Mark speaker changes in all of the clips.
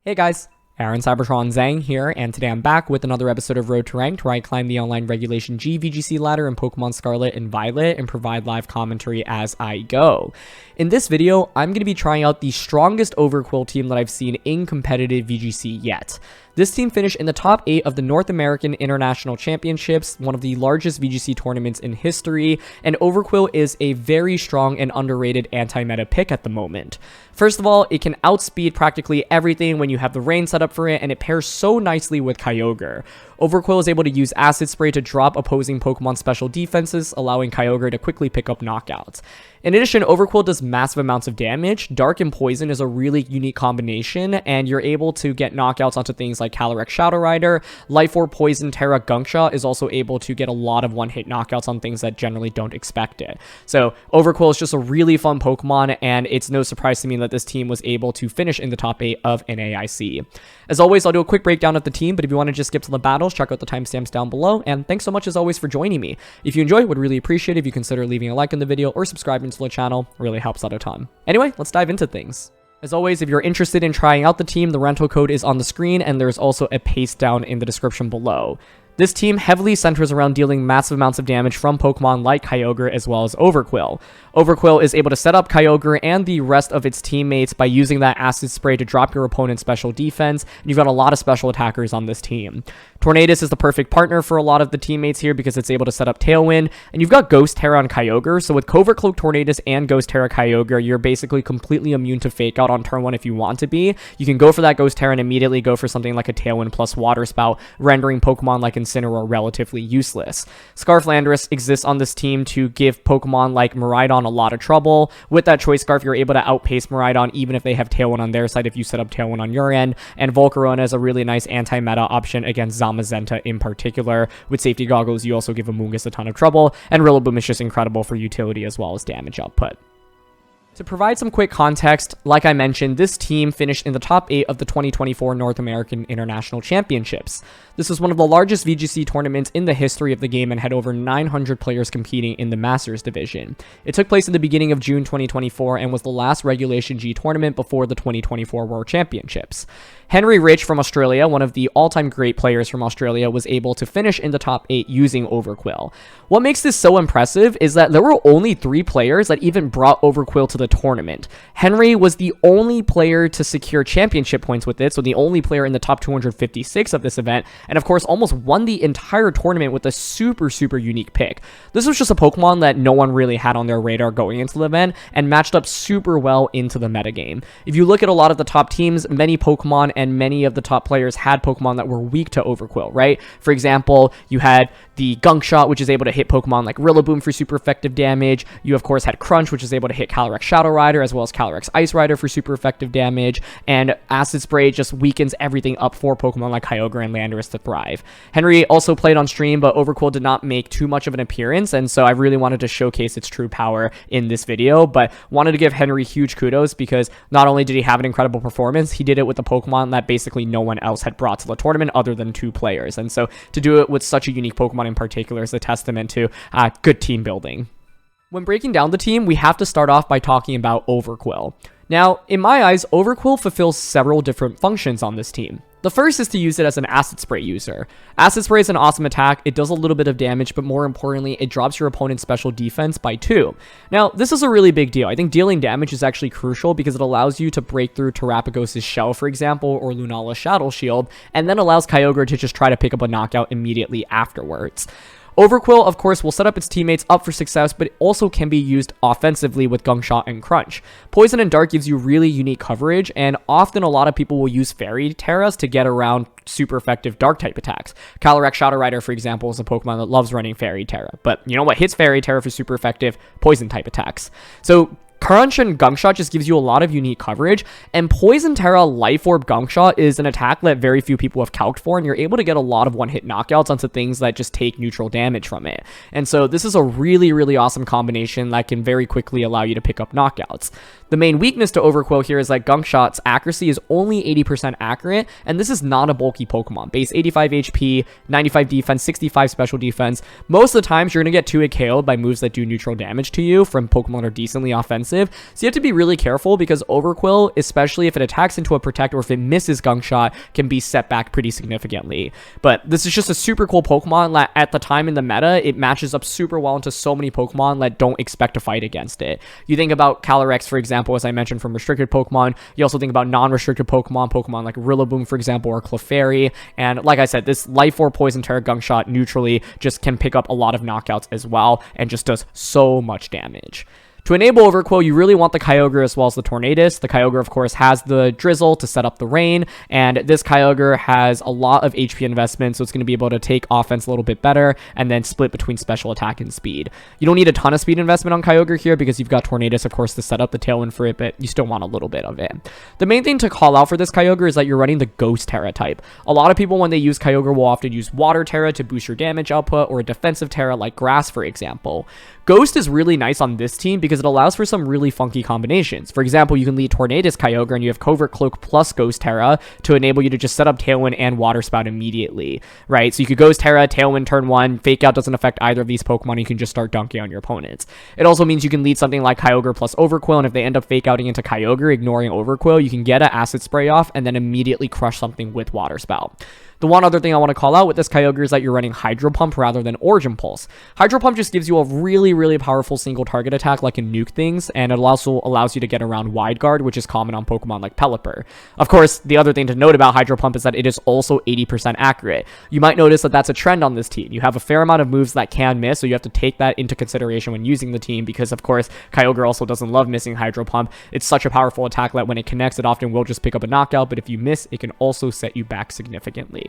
Speaker 1: Hey guys, Aaron Cybertron Zhang here, and today I'm back with another episode of Road to Ranked, where I climb the online Regulation G VGC ladder in Pokemon Scarlet and Violet and provide live commentary as I go. In this video, I'm going to be trying out the strongest Overqwil team that I've seen in competitive VGC yet. This team finished in the top 8 of the North American International Championships, one of the largest VGC tournaments in history, and Overqwil is a very strong and underrated anti-meta pick at the moment. First of all, it can outspeed practically everything when you have the rain set up for it, and it pairs so nicely with Kyogre. Overqwil is able to use Acid Spray to drop opposing Pokemon special defenses, allowing Kyogre to quickly pick up knockouts. In addition, Overqwil does massive amounts of damage. Dark and Poison is a really unique combination, and you're able to get knockouts onto things like Calyrex Shadow Rider. Life Orb, Poison, Terra, Gunk Shot is also able to get a lot of one-hit knockouts on things that generally don't expect it. So Overqwil is just a really fun Pokemon, and it's no surprise to me that this team was able to finish in the top 8 of NAIC. As always, I'll do a quick breakdown of the team, but if you want to just skip to the battles, check out the timestamps down below, and thanks so much as always for joining me. If you enjoy, would really appreciate it if you consider leaving a like on the video or subscribing to the channel. It really helps out a ton. Anyway, let's dive into things. As always, if you're interested in trying out the team, the rental code is on the screen, and there's also a paste down in the description below. This team heavily centers around dealing massive amounts of damage from Pokemon like Kyogre as well as Overqwil. Overqwil is able to set up Kyogre and the rest of its teammates by using that Acid Spray to drop your opponent's special defense, and you've got a lot of special attackers on this team. Tornadus is the perfect partner for a lot of the teammates here because it's able to set up Tailwind, and you've got Ghost Terra on Kyogre, so with Covert Cloak Tornadus and Ghost Terra Kyogre, you're basically completely immune to Fake Out on turn 1 if you want to be. You can go for that Ghost Terra and immediately go for something like a Tailwind plus Water Spout, rendering Pokemon like Incineroar relatively useless. Scarf Landorus exists on this team to give Pokemon like Miraidon a lot of trouble. With that Choice Scarf, you're able to outpace Miraidon even if they have Tailwind on their side if you set up Tailwind on your end, and Volcarona is a really nice anti-meta option against Zamazenta in particular. With Safety Goggles, you also give Amoonguss a ton of trouble, and Rillaboom is just incredible for utility as well as damage output. To provide some quick context, like I mentioned, this team finished in the top 8 of the 2024 North American International Championships. This was one of the largest VGC tournaments in the history of the game and had over 900 players competing in the Masters division. It took place in the beginning of June 2024 and was the last Regulation G tournament before the 2024 World Championships. Henry Rich from Australia, one of the all-time great players from Australia, was able to finish in the top 8 using Overqwil. What makes this so impressive is that there were only 3 players that even brought Overqwil to the tournament. Henry was the only player to secure championship points with it, so the only player in the top 256 of this event, and of course almost won the entire tournament with a super unique pick. This was just a Pokemon that no one really had on their radar going into the event and matched up super well into the metagame. If you look at a lot of the top teams, many Pokemon and many of the top players had Pokemon that were weak to Overqwil, right? For example, you had the Gunk Shot, which is able to hit Pokemon like Rillaboom for super effective damage. You, of course, had Crunch, which is able to hit Calyrex Shadow Rider, as well as Calyrex Ice Rider for super effective damage. And Acid Spray just weakens everything up for Pokemon like Kyogre and Landorus to thrive. Henry also played on stream, but Overqwil did not make too much of an appearance, and so I really wanted to showcase its true power in this video, but wanted to give Henry huge kudos because not only did he have an incredible performance, he did it with a Pokemon that basically no one else had brought to the tournament other than 2 players. And so to do it with such a unique Pokemon in particular is a testament to good team building. When breaking down the team, we have to start off by talking about Overqwil. Now, in my eyes, Overqwil fulfills several different functions on this team. The first is to use it as an Acid Spray user. Acid Spray is an awesome attack, it does a little bit of damage, but more importantly, it drops your opponent's special defense by 2. Now, this is a really big deal. I think dealing damage is actually crucial because it allows you to break through Terrapagos' shell, for example, or Lunala's Shadow Shield, and then allows Kyogre to just try to pick up a knockout immediately afterwards. Overqwil, of course, will set up its teammates up for success, but it also can be used offensively with Gunk Shot and Crunch. Poison and Dark gives you really unique coverage, and often a lot of people will use Fairy Terras to get around super effective Dark-type attacks. Calyrex Shadow Rider, for example, is a Pokemon that loves running Fairy Terra, but you know what hits Fairy Terra for super effective? Poison-type attacks. So Crunch and Gunk Shot just gives you a lot of unique coverage, and Poison Terra Life Orb Gunk Shot is an attack that very few people have calced for, and you're able to get a lot of one-hit knockouts onto things that just take neutral damage from it. And so this is a really awesome combination that can very quickly allow you to pick up knockouts. The main weakness to Overqwil here is that Gunk Shot's accuracy is only 80% accurate, and this is not a bulky Pokemon. Base 85 HP, 95 defense, 65 special defense. Most of the times, you're going to get 2-hit KO'd by moves that do neutral damage to you from Pokemon that are decently offensive, so you have to be really careful because Overqwil, especially if it attacks into a Protect or if it misses Gunk Shot, can be set back pretty significantly. But this is just a super cool Pokemon that at the time in the meta, it matches up super well into so many Pokemon that don't expect to fight against it. You think about Calyrex, for example, as I mentioned, from restricted Pokemon. You also think about non-restricted Pokemon like Rillaboom, for example, or Clefairy. And like I said, this Life Orb, Poison Terra, Gunk Shot neutrally just can pick up a lot of knockouts as well and just does so much damage. To enable Overqwil, you really want the Kyogre as well as the Tornadus. The Kyogre, of course, has the Drizzle to set up the rain, and this Kyogre has a lot of HP investment, so it's going to be able to take offense a little bit better and then split between special attack and speed. You don't need a ton of speed investment on Kyogre here because you've got Tornadus, of course, to set up the Tailwind for it, but you still want a little bit of it. The main thing to call out for this Kyogre is that you're running the Ghost Terra type. A lot of people, when they use Kyogre, will often use Water Terra to boost your damage output, or a defensive Terra like Grass, for example. Ghost is really nice on this team because it allows for some really funky combinations. For example, you can lead Tornadus Kyogre and you have Covert Cloak plus Ghost Terra to enable you to just set up Tailwind and Water Spout immediately, right? So you could Ghost Terra, Tailwind turn 1, Fake Out doesn't affect either of these Pokemon, you can just start dunking on your opponents. It also means you can lead something like Kyogre plus Overqwil, and if they end up Fake Outing into Kyogre, ignoring Overqwil, you can get an Acid Spray off and then immediately crush something with Water Spout. The one other thing I want to call out with this Kyogre is that you're running Hydro Pump rather than Origin Pulse. Hydro Pump just gives you a really, really powerful single target attack like in Nuke things, and it also allows you to get around Wide Guard, which is common on Pokemon like Pelipper. Of course, the other thing to note about Hydro Pump is that it is also 80% accurate. You might notice that that's a trend on this team. You have a fair amount of moves that can miss, so you have to take that into consideration when using the team because, of course, Kyogre also doesn't love missing Hydro Pump. It's such a powerful attack that when it connects, it often will just pick up a knockout, but if you miss, it can also set you back significantly.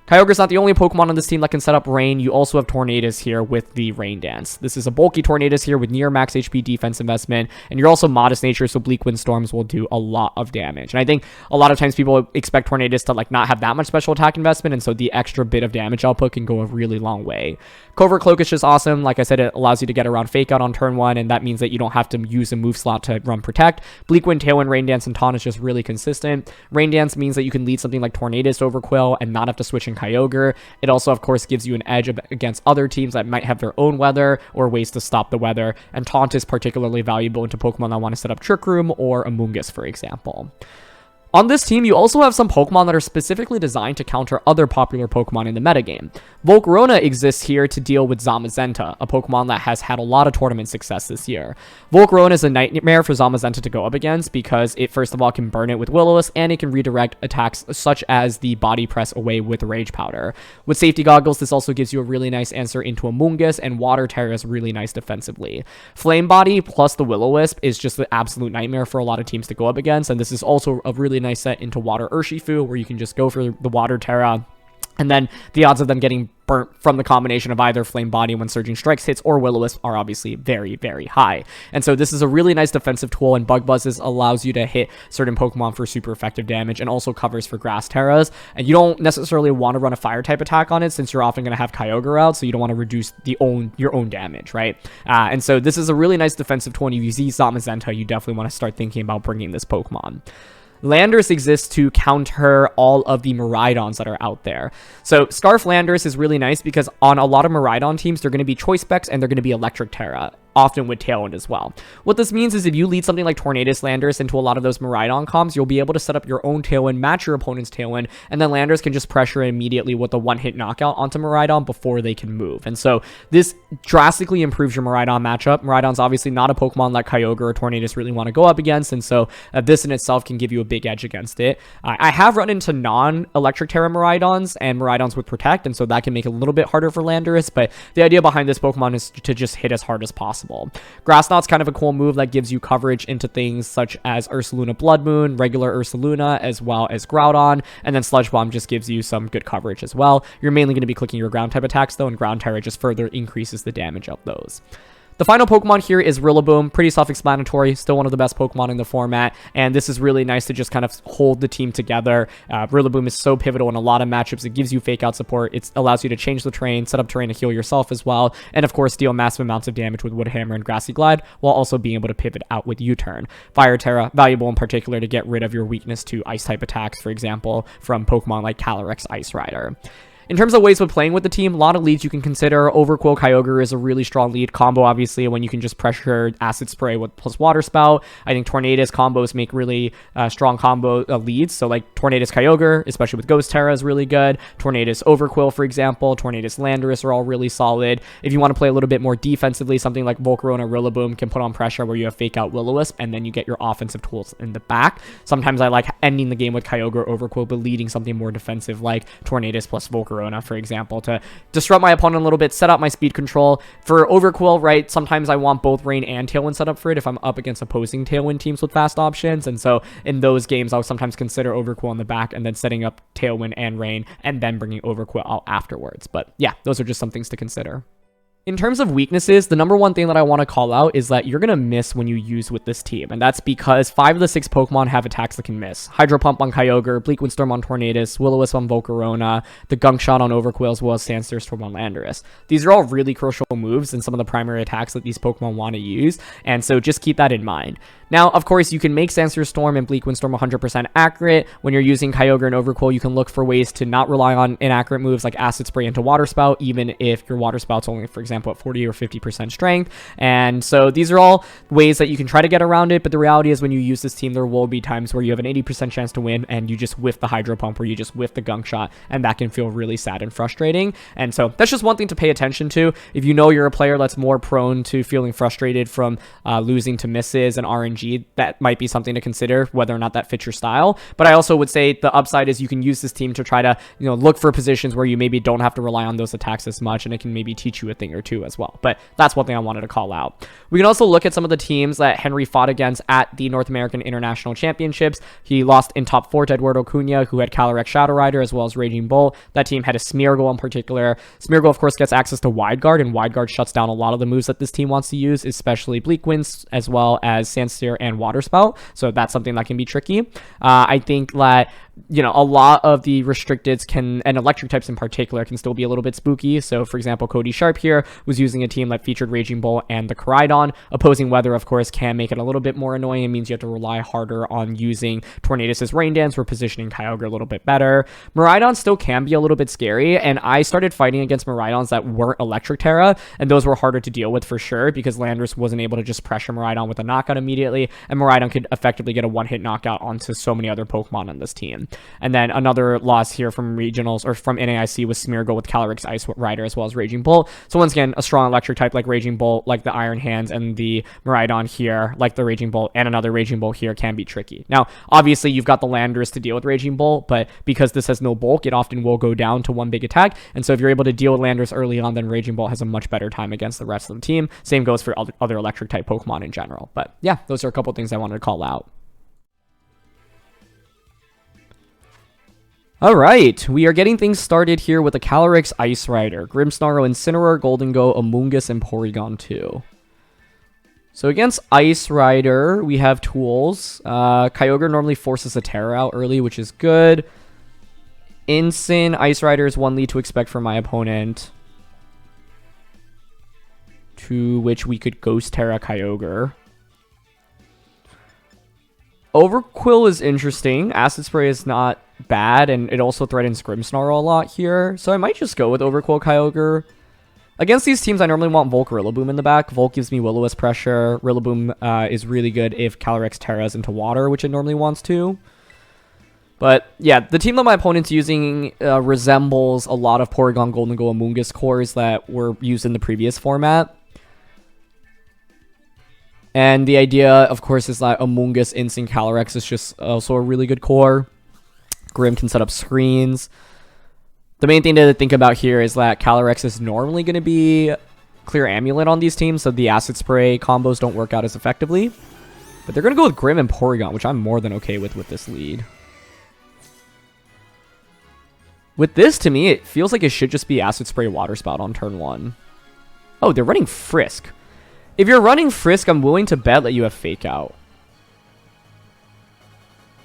Speaker 1: Kyogre's not the only Pokemon on this team that can set up Rain. You also have Tornadus here with the Rain Dance. This is a bulky Tornadus here with near max HP defense investment, and you're also Modest Nature, so Bleak Wind Storms will do a lot of damage. And I think a lot of times people expect Tornadus to not have that much special attack investment, and so the extra bit of damage output can go a really long way. Covert Cloak is just awesome. Like I said, it allows you to get around Fake Out on turn 1, and that means that you don't have to use a move slot to run Protect. Bleak Wind, Tailwind, Rain Dance, and Taunt is just really consistent. Rain Dance means that you can lead something like Tornadus Overqwil and not have to switch in Kyogre. It also, of course, gives you an edge against other teams that might have their own weather or ways to stop the weather, and Taunt is particularly valuable into Pokemon that want to set up Trick Room or Amoonguss, for example. On this team, you also have some Pokemon that are specifically designed to counter other popular Pokemon in the metagame. Volcarona exists here to deal with Zamazenta, a Pokemon that has had a lot of tournament success this year. Volcarona is a nightmare for Zamazenta to go up against because it, first of all, can burn it with Will-O-Wisp, and it can redirect attacks such as the Body Press away with Rage Powder. With Safety Goggles, this also gives you a really nice answer into Amoonguss, and Water Terra is really nice defensively. Flame Body plus the Will-O-Wisp is just an absolute nightmare for a lot of teams to go up against, and this is also a really nice set into Water Urshifu, where you can just go for the Water Terra, and then the odds of them getting burnt from the combination of either Flame Body when Surging Strikes hits or Will-O-Wisp are obviously very, very high. And so this is a really nice defensive tool, and Bug Buzzes allows you to hit certain Pokemon for super effective damage and also covers for Grass Terras. And you don't necessarily want to run a Fire type attack on it since you're often going to have Kyogre out, so you don't want to reduce your own damage, right? And so this is a really nice defensive tool, and if you see Zamazenta, you definitely want to start thinking about bringing this Pokemon. Landorus exists to counter all of the Miraidons that are out there. So Scarf Landorus is really nice because on a lot of Miraidon teams, they're going to be Choice Specs and they're going to be Electric Terra, often with Tailwind as well. What this means is if you lead something like Tornadus Landorus into a lot of those Miraidon comps, you'll be able to set up your own Tailwind, match your opponent's Tailwind, and then Landorus can just pressure immediately with a one-hit knockout onto Miraidon before they can move. And so this drastically improves your Miraidon matchup. Miraidon's obviously not a Pokemon like Kyogre or Tornadus really want to go up against, and so this in itself can give you a big edge against it. I have run into non-Electric Terra Miraidons and Miraidons with Protect, and so that can make it a little bit harder for Landorus, but the idea behind this Pokemon is to just hit as hard as possible. Grass Knot's kind of a cool move that gives you coverage into things such as Ursaluna Blood Moon, regular Ursaluna, as well as Groudon, and then Sludge Bomb just gives you some good coverage as well. You're mainly going to be clicking your ground type attacks though, and Ground Terra just further increases the damage of those. The final Pokemon here is Rillaboom. Pretty self-explanatory, still one of the best Pokemon in the format, and this is really nice to just kind of hold the team together. Rillaboom is so pivotal in a lot of matchups. It gives you fake out support. It allows you to change the terrain, set up terrain to heal yourself as well, and of course deal massive amounts of damage with Wood Hammer and Grassy Glide, while also being able to pivot out with U-turn. Fire Terra, valuable in particular to get rid of your weakness to ice type attacks, for example, from Pokemon like Calyrex Ice Rider. In terms of ways of playing with the team, a lot of leads you can consider. Overqwil Kyogre is a really strong lead combo, obviously, when you can just pressure Acid Spray with plus Water Spout. I think Tornadus combos make really strong combo leads. So like Tornadus Kyogre, especially with Ghost Terra, is really good. Tornadus Overqwil, for example. Tornadus Landorus are all really solid. If you want to play a little bit more defensively, something like Volcarona Rillaboom can put on pressure where you have Fake Out Will-O-Wisp, and then you get your offensive tools in the back. Sometimes I like ending the game with Kyogre Overqwil, but leading something more defensive like Tornadus plus Volcarona, for example, to disrupt my opponent a little bit, set up my speed control. For Overqwil, right, sometimes I want both Rain and Tailwind set up for it if I'm up against opposing Tailwind teams with fast options, and so in those games, I'll sometimes consider Overqwil in the back and then setting up Tailwind and Rain, and then bringing Overqwil out afterwards. But yeah, those are just some things to consider. In terms of weaknesses, the number one thing that I want to call out is that you're going to miss when you use with this team, and that's because 5 of the 6 Pokemon have attacks that can miss. Hydro Pump on Kyogre, Bleak Windstorm on Tornadus, Will-O-Wisp on Volcarona, the Gunk Shot on Overqwil, as well as Sandsteel Storm on Landorus. These are all really crucial moves and some of the primary attacks that these Pokemon want to use, and so just keep that in mind. Now, of course, you can make Sandsteel Storm and Bleak Windstorm 100% accurate. When you're using Kyogre and Overqwil, you can look for ways to not rely on inaccurate moves like Acid Spray into Water Spout, even if your Water Spout's only, for example, at 40 or 50% strength. And so these are all ways that you can try to get around it, but the reality is when you use this team, there will be times where you have an 80% chance to win and you just whiff the Hydro Pump or you just whiff the Gunk Shot, and that can feel really sad and frustrating. And so that's just one thing to pay attention to. If you know you're a player that's more prone to feeling frustrated from losing to misses and RNG, that might be something to consider, whether or not that fits your style. But I also would say the upside is you can use this team to try to, look for positions where you maybe don't have to rely on those attacks as much, and it can maybe teach you a thing or two as well. But that's one thing I wanted to call out. We can also look at some of the teams that Henry fought against at the North American International Championships. He lost in top 4 to Eduardo Cunha, who had Calyrex Shadow Rider as well as Raging Bolt. That team had a Smeargle in particular. Smeargle, of course, gets access to Wide Guard, and Wide Guard shuts down a lot of the moves that this team wants to use, especially Bleak Winds as well as Sandsteer and Water Spout. So that's something that can be tricky. I think that a lot of the restricteds and electric types in particular can still be a little bit spooky. So for example, Cody Sharp here was using a team that featured Raging Bolt and the Koraidon. Opposing weather, of course, can make it a little bit more annoying. It means you have to rely harder on using Tornadus' Rain Dance for positioning Kyogre a little bit better. Miraidon still can be a little bit scary, and I started fighting against Miraidons that weren't Electric Terra, and those were harder to deal with for sure because Landorus wasn't able to just pressure Miraidon with a knockout immediately, and Miraidon could effectively get a one-hit knockout onto so many other Pokemon on this team. And then another loss here from regionals or from NAIC was Smeargle with Calyrex Ice Rider as well as Raging Bolt. So once again, a strong electric type like Raging Bolt, like the Iron Hands, and the Miraidon here, like the Raging Bolt and another Raging Bolt here, can be tricky. Now, obviously, you've got the Landorus to deal with Raging Bolt, but because this has no bulk, it often will go down to one big attack. And so if you're able to deal with Landorus early on, then Raging Bolt has a much better time against the rest of the team. Same goes for other electric type Pokemon in general. But yeah, those are a couple things I wanted to call out. Alright, we are getting things started here with a Calyrex Ice Rider, Grimmsnarl, Incineroar, Goldengo, Amoonguss, and Porygon 2. So against Ice Rider, we have tools. Kyogre normally forces a Terra out early, which is good. Incin, Ice Rider is one lead to expect from my opponent. To which we could Ghost Terra Kyogre. Overqwil is interesting. Acid Spray is not bad, and it also threatens Grimmsnarl a lot here. So I might just go with Overqwil Kyogre. Against these teams, I normally want Volk Rillaboom in the back. Volk gives me Will-O-Wisp pressure. Rillaboom is really good if Calyrex Terras into water, which it normally wants to. But yeah, the team that my opponent's using resembles a lot of Porygon, Goldengo, Amoonguss cores that were used in the previous format. And the idea, of course, is that Amoonguss, Incin, Calyrex is just also a really good core. Grimm can set up screens. The main thing to think about here is that Calyrex is normally going to be Clear Amulet on these teams, so the Acid Spray combos don't work out as effectively. But they're going to go with Grimm and Porygon, which I'm more than okay with this lead. With this, to me, it feels like it should just be Acid Spray Water Spout on turn 1. Oh, they're running Frisk. If you're running Frisk, I'm willing to bet that you have Fake Out.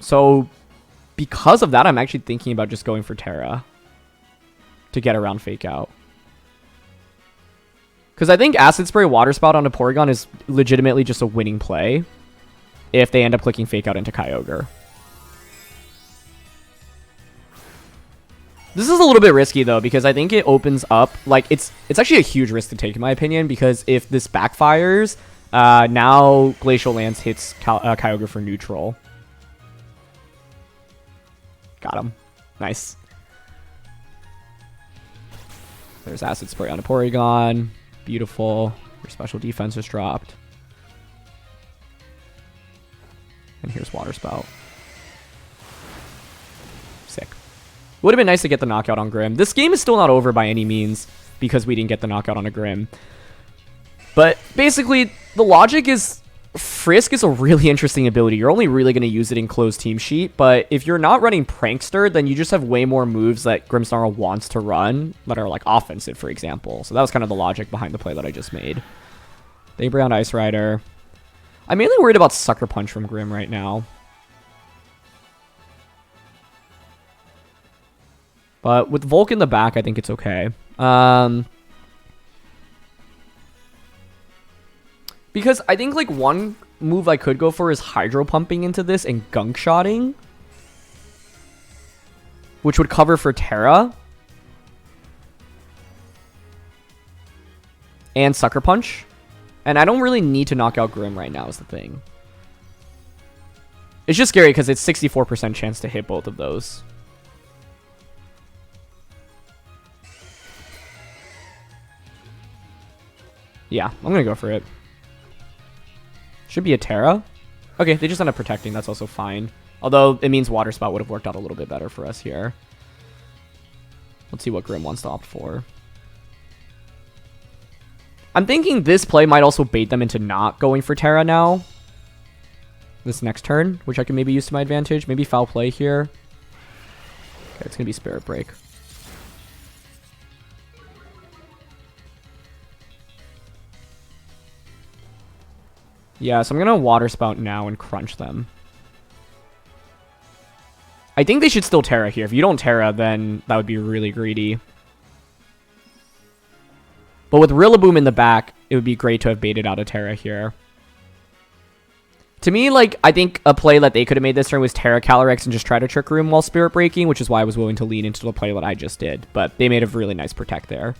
Speaker 1: So, because of that, I'm actually thinking about just going for Terra to get around Fake Out. Because I think Acid Spray Water Spout onto Porygon is legitimately just a winning play if they end up clicking Fake Out into Kyogre. This is a little bit risky, though, because I think it opens up... Like, it's actually a huge risk to take, in my opinion, because if this backfires, now Glacial Lance hits Kyogre for neutral. Got him. Nice. There's Acid Spray onto Porygon. Beautiful. Your special defense is dropped. And here's Water Spout. Sick. Would have been nice to get the knockout on Grim. This game is still not over by any means because we didn't get the knockout on a Grim. But basically, the logic is Frisk is a really interesting ability. You're only really going to use it in closed team sheet, but if you're not running Prankster, then you just have way more moves that Grimmsnarl wants to run that are like offensive, for example. So that was kind of the logic behind the play that I just made. They Brown Ice Rider. I'm mainly worried about Sucker Punch from Grim right now. But with Volk in the back, I think it's okay. Because I think like one move I could go for is Hydro Pumping into this and Gunk Shotting, which would cover for Terra. And Sucker Punch. And I don't really need to knock out Grim right now is the thing. It's just scary because it's 64% chance to hit both of those. Yeah, I'm going to go for it. Should be a Terra. Okay, they just end up protecting. That's also fine. Although, it means Water Spout would have worked out a little bit better for us here. Let's see what Grim wants to opt for. I'm thinking this play might also bait them into not going for Terra now. This next turn, which I can maybe use to my advantage. Maybe Foul Play here. Okay, it's going to be Spirit Break. Yeah, so I'm going to Water Spout now and Crunch them. I think they should still Terra here. If you don't Terra, then that would be really greedy. But with Rillaboom in the back, it would be great to have baited out a Terra here. To me, like, I think a play that they could have made this turn was Terra Calyrex and just try to Trick Room while Spirit Breaking, which is why I was willing to lean into the play that I just did. But they made a really nice Protect there.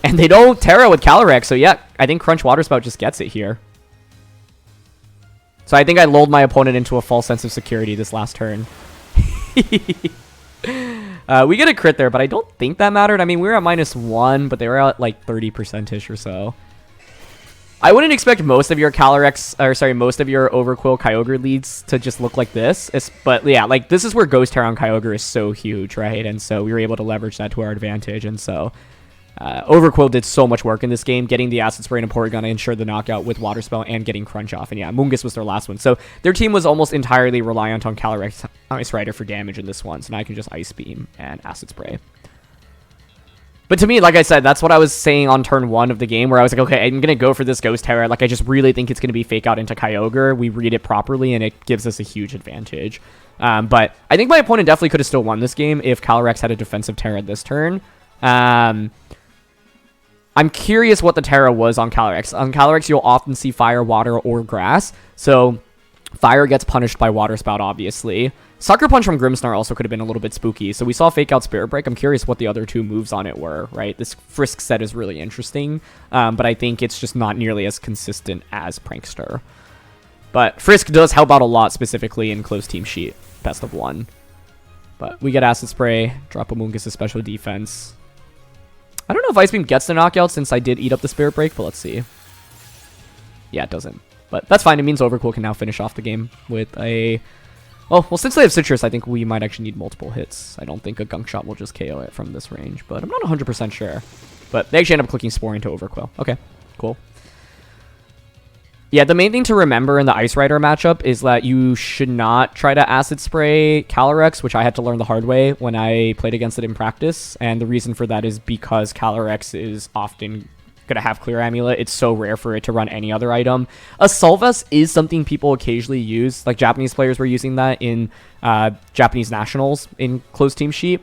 Speaker 1: And they don't Terra with Calyrex, so yeah, I think Crunch Water Spout just gets it here. So I think I lulled my opponent into a false sense of security this last turn. We get a crit there, but I don't think that mattered. I mean, we were at -1, but they were at like 30%-ish or so. I wouldn't expect most of your most of your Overqwil Kyogre leads to just look like this. But yeah, like this is where Ghost Terra on Kyogre is so huge, right? And so we were able to leverage that to our advantage. And so Overqwil did so much work in this game, getting the Acid Spray and Porygon to ensure the knockout with Water Spell and getting Crunch off. And yeah, Mungus was their last one. So their team was almost entirely reliant on Calyrex Ice Rider for damage in this one. So now I can just Ice Beam and Acid Spray. But to me, like I said, that's what I was saying on turn 1 of the game, where I was like, okay, I'm going to go for this Ghost Terra. Like, I just really think it's going to be Fake Out into Kyogre. We read it properly, and it gives us a huge advantage. But I think my opponent definitely could have still won this game if Calyrex had a defensive Terra this turn. I'm curious what the Terra was on Calyrex. On Calyrex, you'll often see Fire, Water, or Grass. So Fire gets punished by Water Spout, obviously. Sucker Punch from Grimmsnarl also could have been a little bit spooky. So we saw Fake Out Spirit Break. I'm curious what the other two moves on it were, right? This Frisk set is really interesting, but I think it's just not nearly as consistent as Prankster. But Frisk does help out a lot, specifically in close team sheet. Best of 1. But we get Acid Spray, drop a Mungus' special defense. I don't know if Ice Beam gets the knockout since I did eat up the Spirit Break, but let's see. Yeah, it doesn't. But that's fine. It means Overqwil can now finish off the game with a... Oh, well, since they have Citrus, I think we might actually need multiple hits. I don't think a Gunk Shot will just KO it from this range, but I'm not 100% sure. But they actually end up clicking Spore into Overqwil. Okay, cool. Yeah, the main thing to remember in the Ice Rider matchup is that you should not try to Acid Spray Calyrex, which I had to learn the hard way when I played against it in practice. And the reason for that is because Calyrex is often going going to have Clear Amulet. It's so rare for it to run any other item. A Solvus is something people occasionally use. Like, Japanese players were using that in Japanese Nationals in closed team sheet.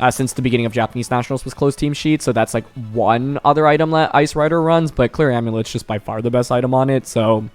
Speaker 1: Since the beginning of Japanese Nationals was closed team sheet. So that's like one other item that Ice Rider runs. But Clear Amulet's just by far the best item on it. So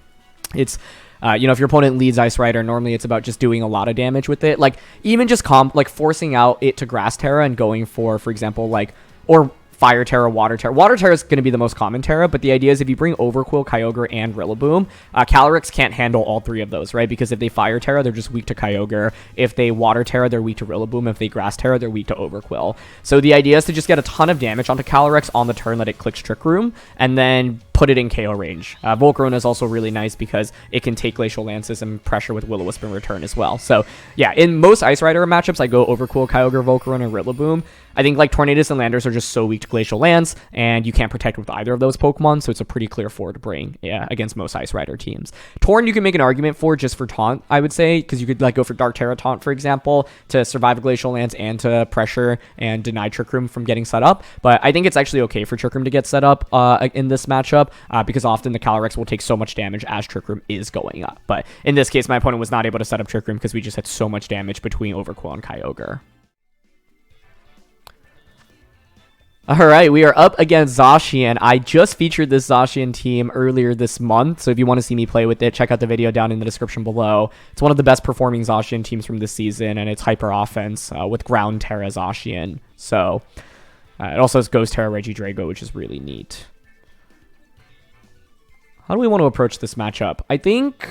Speaker 1: it's... you know, if your opponent leads Ice Rider, normally it's about just doing a lot of damage with it. Like, even just like forcing out it to Grass Terra and going for example, like, or Fire Terra, Water Terra. Water Terra is going to be the most common Terra, but the idea is if you bring Overqwil, Kyogre, and Rillaboom, Calyrex can't handle all three of those, right? Because if they Fire Terra, they're just weak to Kyogre. If they Water Terra, they're weak to Rillaboom. If they Grass Terra, they're weak to Overqwil. So the idea is to just get a ton of damage onto Calyrex on the turn that it clicks Trick Room, and then put it in KO range. Volcarona is also really nice because it can take Glacial Lances and pressure with Will-O-Wisp in return as well. So yeah, in most Ice Rider matchups, I go Overqwil, Kyogre, Volcarona, Rillaboom. I think like Tornadus and Landers are just so weak to Glacial Lance, and you can't protect with either of those Pokemon, so it's a pretty clear 4 to bring against most Ice Rider teams. Torn you can make an argument for just for taunt, I would say, because you could like go for Dark Terra taunt, for example, to survive a Glacial Lance and to pressure and deny Trick Room from getting set up. But I think it's actually okay for Trick Room to get set up in this matchup because often the Calyrex will take so much damage as Trick Room is going up. But in this case, my opponent was not able to set up Trick Room because we just had so much damage between Overqwil and Kyogre. Alright, we are up against Zacian. I just featured this Zacian team earlier this month, so if you want to see me play with it, check out the video down in the description below. It's one of the best performing Zacian teams from this season, and it's Hyper Offense with Ground Terra Zacian. So, it also has Ghost Terra Regidrago, which is really neat. How do we want to approach this matchup? I think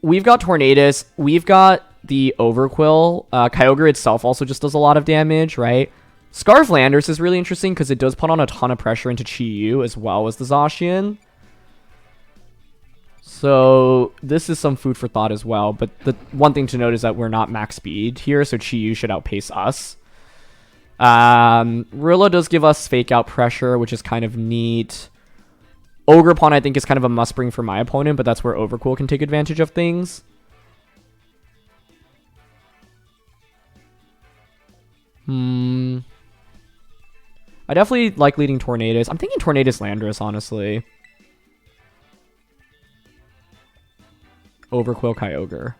Speaker 1: we've got Tornadus, we've got the Overqwil. Kyogre itself also just does a lot of damage, right? Scarf Landers is really interesting because it does put on a ton of pressure into Chi-Yu as well as the Zacian. So this is some food for thought as well. But the one thing to note is that we're not max speed here, so Chi-Yu should outpace us. Rilla does give us fake out pressure, which is kind of neat. Ogerpon, I think, is kind of a must bring for my opponent, but that's where Overqwil can take advantage of things. I definitely like leading Tornadus. I'm thinking Tornadus Landorus, honestly. Overqwil Kyogre.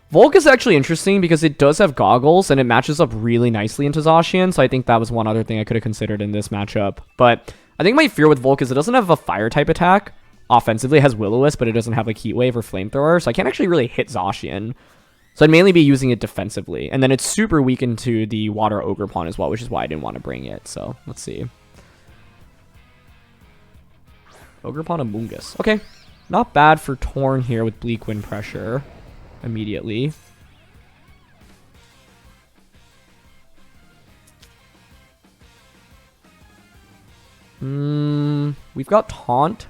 Speaker 1: Volk is actually interesting because it does have Goggles and it matches up really nicely into Zacian, so I think that was one other thing I could have considered in this matchup. But I think my fear with Volk is it doesn't have a fire type attack. Offensively, it has Will-O-Wisp, but it doesn't have like Heat Wave or Flamethrower, so I can't actually really hit Zacian. So I'd mainly be using it defensively. And then it's super weak into the Water Ogerpon as well, which is why I didn't want to bring it. So let's see. Ogerpon Amoonguss. Okay. Not bad for Torn here with Bleak Wind pressure immediately. We've got Taunt.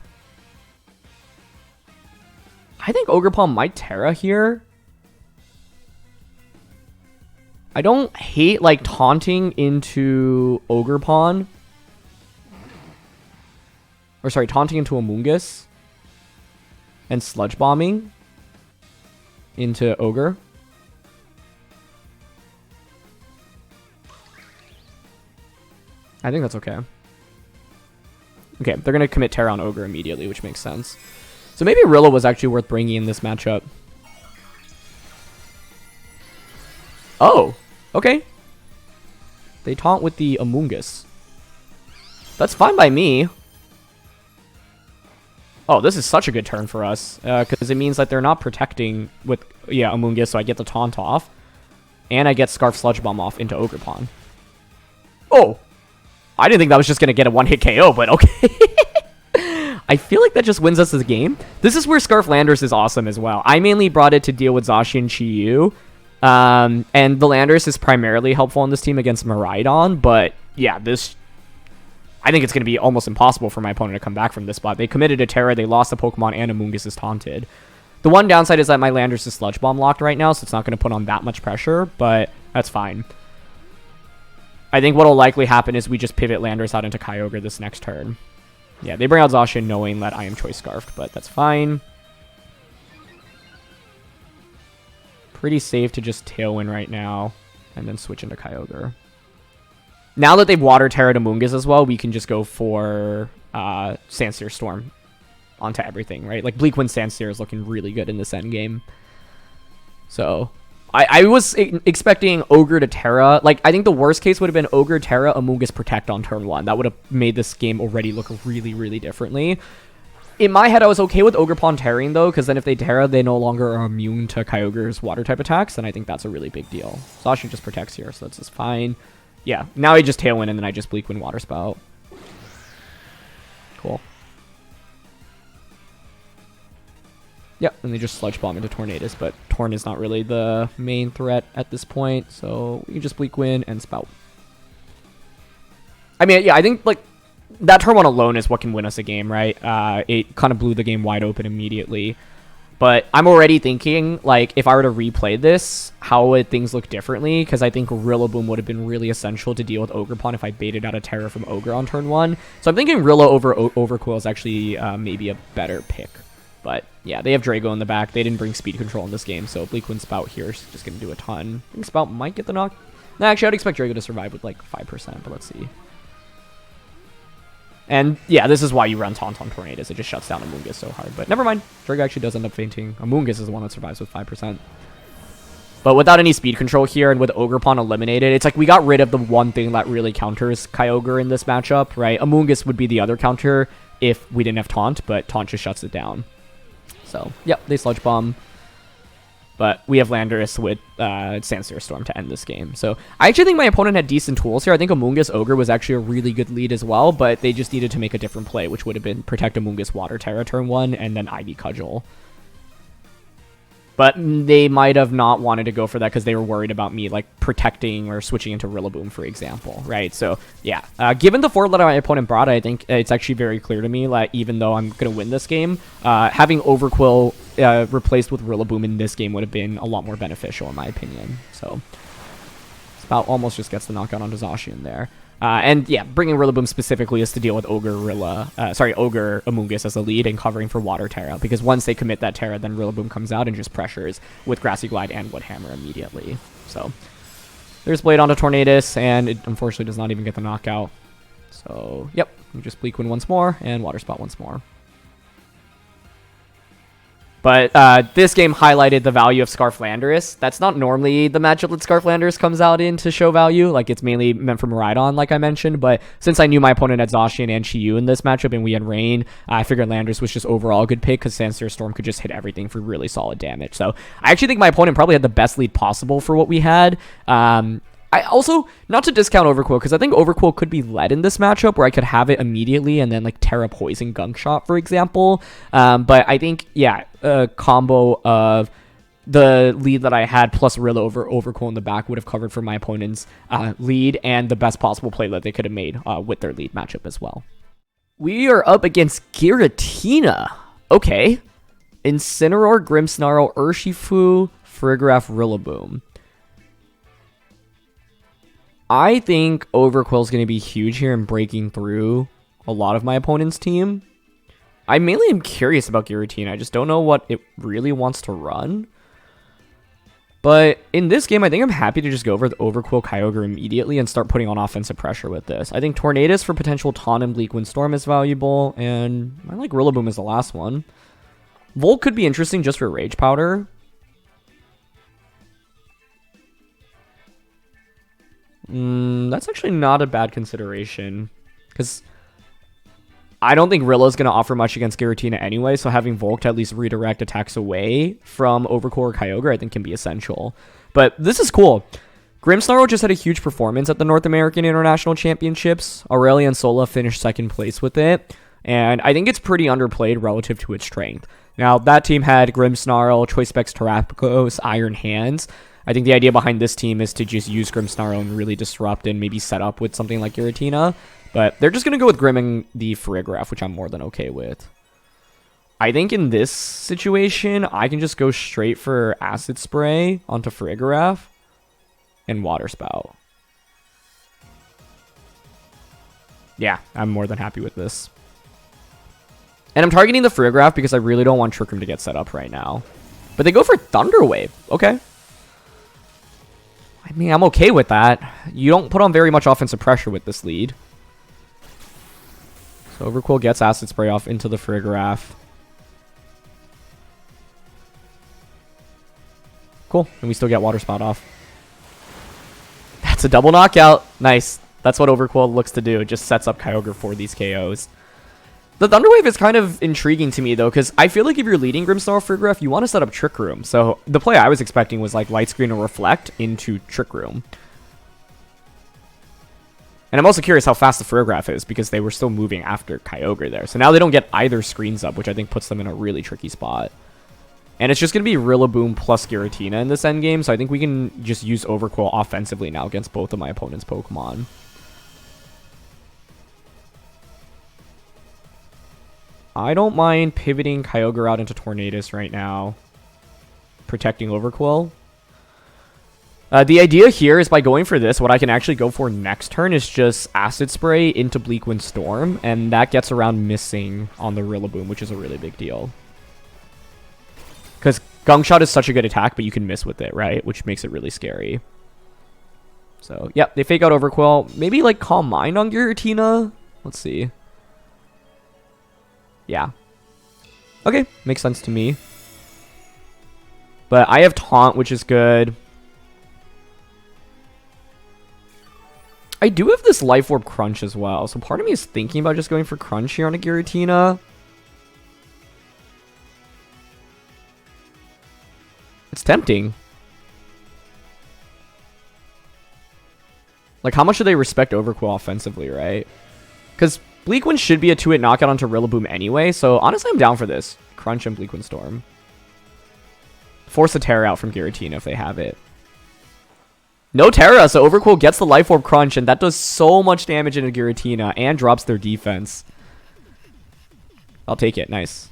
Speaker 1: I think Ogerpon might Terra here. I don't hate, like, taunting into Ogerpon. Or, sorry, taunting into Amoonguss. And Sludge Bombing into Ogre. I think that's okay. Okay, they're going to commit Terra on Ogre immediately, which makes sense. So maybe Rilla was actually worth bringing in this matchup. Oh, okay. They taunt with the Amoonguss. That's fine by me. Oh, this is such a good turn for us. Because it means that they're not protecting with, yeah, Amoonguss, so I get the taunt off. And I get Scarf Sludge Bomb off into Ogerpon. Oh! I didn't think that was just going to get a one-hit KO, but okay. I feel like that just wins us this game. This is where Scarf Landers is awesome as well. I mainly brought it to deal with Zacian Chi-Yu. And the Landers is primarily helpful on this team against Miraidon, but yeah, this... I think it's going to be almost impossible for my opponent to come back from this spot. They committed a Terra, they lost the Pokemon, and Amoonguss is taunted. The one downside is that my Landers is Sludge Bomb locked right now, so it's not going to put on that much pressure, but that's fine. I think what will likely happen is we just pivot Landers out into Kyogre this next turn. Yeah, they bring out Zacian knowing that I am Choice Scarfed, but that's fine. Pretty safe to just Tailwind right now and then switch into Kyogre. Now that they've Water Terra'd Amoonguss as well, we can just go for Sandsear Storm onto everything, right? Like Bleak Wind Sandsear is looking really good in this end game. So I was expecting Ogre to Terra. Like, I think the worst case would have been Ogre, Terra, Amoonguss Protect on turn 1. That would have made this game already look really, really differently. In my head, I was okay with Ogerpon Terraing, though, because then if they Terra, they no longer are immune to Kyogre's Water-type attacks, and I think that's a really big deal. Zacian just protects here, so that's just fine. Yeah, now I just Tailwind, and then I just Bleak Wind Water Spout. Cool. Yep, and they just Sludge Bomb into Tornadus, but Torn is not really the main threat at this point, so we can just Bleak Wind and Spout. I mean, yeah, I think, like, that turn 1 alone is what can win us a game, right? It kind of blew the game wide open immediately. But I'm already thinking, like, if I were to replay this, how would things look differently? Because I think Rillaboom would have been really essential to deal with Ogerpon if I baited out a Terra from Ogre on turn 1. So I'm thinking Rilla over Overqwil is actually maybe a better pick. But yeah, they have Drago in the back. They didn't bring speed control in this game, so Bleak Wind Spout here is just going to do a ton. I think Spout might get the knock. No, actually, I'd expect Drago to survive with like 5%, but let's see. And yeah, this is why you run Taunt on Tornadus. It just shuts down Amoonguss so hard. But never mind. Drago actually does end up fainting. Amoonguss is the one that survives with 5%. But without any speed control here and with Ogerpon eliminated, it's like we got rid of the one thing that really counters Kyogre in this matchup, right? Amoonguss would be the other counter if we didn't have Taunt, but Taunt just shuts it down. So, yep, they Sludge Bomb. But we have Landorus with Sandsear Storm to end this game. So I actually think my opponent had decent tools here. I think Amoonguss Ogre was actually a really good lead as well, but they just needed to make a different play, which would have been Protect Amoonguss Water Terra turn 1 and then Ivy Cudgel. But they might have not wanted to go for that because they were worried about me like protecting or switching into Rillaboom, for example, right? So yeah, given the forward that my opponent brought, I think it's actually very clear to me that even though I'm going to win this game, having Overqwil replaced with Rillaboom in this game would have been a lot more beneficial in my opinion. So Spout almost just gets the knockout onto Zacian there. And yeah, bringing Rillaboom specifically is to deal with Ogre Amoonguss as a lead and covering for Water Terra, because once they commit that Terra, then Rillaboom comes out and just pressures with Grassy Glide and Wood Hammer immediately. So there's Blade onto Tornadus, and it unfortunately does not even get the knockout. So yep, we just Bleak Wind once more and Water Spout once more. But this game highlighted the value of Scarf Landorus. That's not normally the matchup that Scarf Landorus comes out in to show value. Like, it's mainly meant for Miraidon, like I mentioned. But since I knew my opponent had Zacian and Chi-Yu in this matchup and we had Rain, I figured Landorus was just overall a good pick because Sandsear Storm could just hit everything for really solid damage. So I actually think my opponent probably had the best lead possible for what we had. I also, not to discount Overqwil, because I think Overqwil could be led in this matchup where I could have it immediately and then like Terra Poison Gunk Shot, for example. But I think, yeah, a combo of the lead that I had plus Rilla over Overqwil in the back would have covered for my opponent's lead and the best possible play that they could have made with their lead matchup as well. We are up against Giratina. Okay. Incineroar, Grimmsnarl, Urshifu, Farigiraf, Rillaboom. I think Overqwil is going to be huge here in breaking through a lot of my opponent's team. I mainly am curious about Giratina. I just don't know what it really wants to run. But in this game, I think I'm happy to just go over the Overqwil Kyogre immediately and start putting on offensive pressure with this. I think Tornadus for potential Taunt and Bleak Wind Storm is valuable, and I like Rillaboom as the last one. Volt could be interesting just for Rage Powder. That's actually not a bad consideration, because I don't think Rilla's going to offer much against Giratina anyway, so having Volk to at least redirect attacks away from Overqwil or Kyogre I think can be essential. But this is cool. Grimmsnarl just had a huge performance at the North American International Championships. Aurelia and Sola finished second place with it, and I think it's pretty underplayed relative to its strength. Now, that team had Grimmsnarl, Choice Specs, Terapagos, Iron Hands. I think the idea behind this team is to just use Grimmsnarl and really disrupt and maybe set up with something like Giratina. But they're just going to go with Grimm and the Farigiraf, which I'm more than okay with. I think in this situation, I can just go straight for Acid Spray onto Farigiraf and Water Spout. Yeah, I'm more than happy with this. And I'm targeting the Farigiraf because I really don't want Trick Room to get set up right now. But they go for Thunder Wave. Okay. I mean, I'm okay with that. You don't put on very much offensive pressure with this lead. So Overqwil gets Acid Spray off into the Farigiraf. Cool. And we still get Water Spout off. That's a double knockout. Nice. That's what Overqwil looks to do. It just sets up Kyogre for these KOs. The Thunder Wave is kind of intriguing to me, though, because I feel like if you're leading Grimmsnarl Farigiraf, you want to set up Trick Room. So the play I was expecting was like Light Screen or Reflect into Trick Room. And I'm also curious how fast the Farigiraf is, because they were still moving after Kyogre there. So now they don't get either screens up, which I think puts them in a really tricky spot. And it's just going to be Rillaboom plus Giratina in this endgame, so I think we can just use Overqwil offensively now against both of my opponent's Pokemon. I don't mind pivoting Kyogre out into Tornadus right now, protecting Overqwil. The idea here is by going for this, what I can actually go for next turn is just Acid Spray into Bleakwind Storm, and that gets around missing on the Rillaboom, which is a really big deal. Because Gunk Shot is such a good attack, but you can miss with it, right? Which makes it really scary. So, yeah, they fake out Overqwil. Maybe, like, Calm Mind on Giratina? Let's see. Yeah. Okay, makes sense to me. But I have Taunt, which is good. I do have this Life Orb Crunch as well, so part of me is thinking about just going for Crunch here on a Giratina. It's tempting. Like, how much do they respect Overqwil offensively, right? Because Bleakwind should be a 2-hit knockout onto Rillaboom anyway, so honestly, I'm down for this. Crunch and Bleakwind Storm. Force a Terra out from Giratina if they have it. No Terra, so Overqwil gets the Life Orb Crunch, and that does so much damage into Giratina and drops their defense. I'll take it. Nice.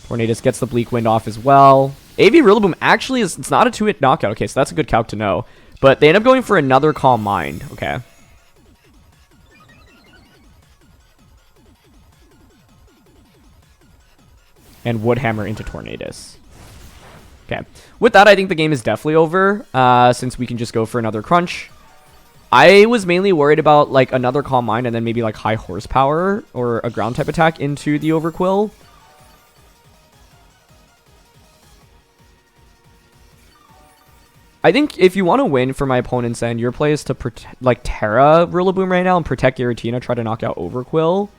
Speaker 1: Tornadus gets the Bleakwind off as well. AV Rillaboom actually is, it's not a 2-hit knockout. Okay, so that's a good calc to know. But they end up going for another Calm Mind. Okay. And Woodhammer into Tornadus. Okay. With that, I think the game is definitely over, since we can just go for another Crunch. I was mainly worried about, like, another Calm Mind and then maybe, like, High Horsepower or a Ground-type attack into the Overqwil. I think if you want to win for my opponent's end, your play is to, like, Terra Rillaboom right now and protect Giratina, try to knock out Overqwil.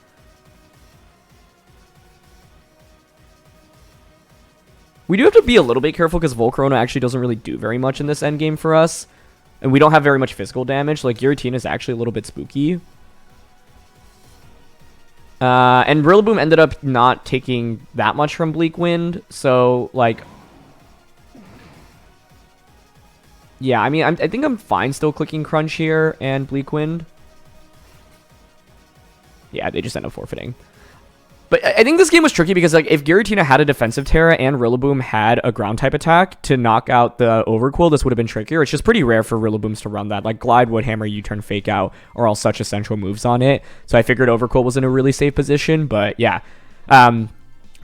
Speaker 1: We do have to be a little bit careful because Volcarona actually doesn't really do very much in this endgame for us. And we don't have very much physical damage. Like, Giratina is actually a little bit spooky. And Rillaboom ended up not taking that much from Bleakwind. So, like... yeah, I mean, I think I'm fine still clicking Crunch here and Bleakwind. Yeah, they just end up forfeiting. But I think this game was tricky because, like, if Giratina had a defensive Terra and Rillaboom had a ground-type attack to knock out the Overqwil, this would have been trickier. It's just pretty rare for Rillabooms to run that. Like, Glide, Woodhammer, U-turn, Fake Out are all such essential moves on it. So I figured Overqwil was in a really safe position. But, yeah. I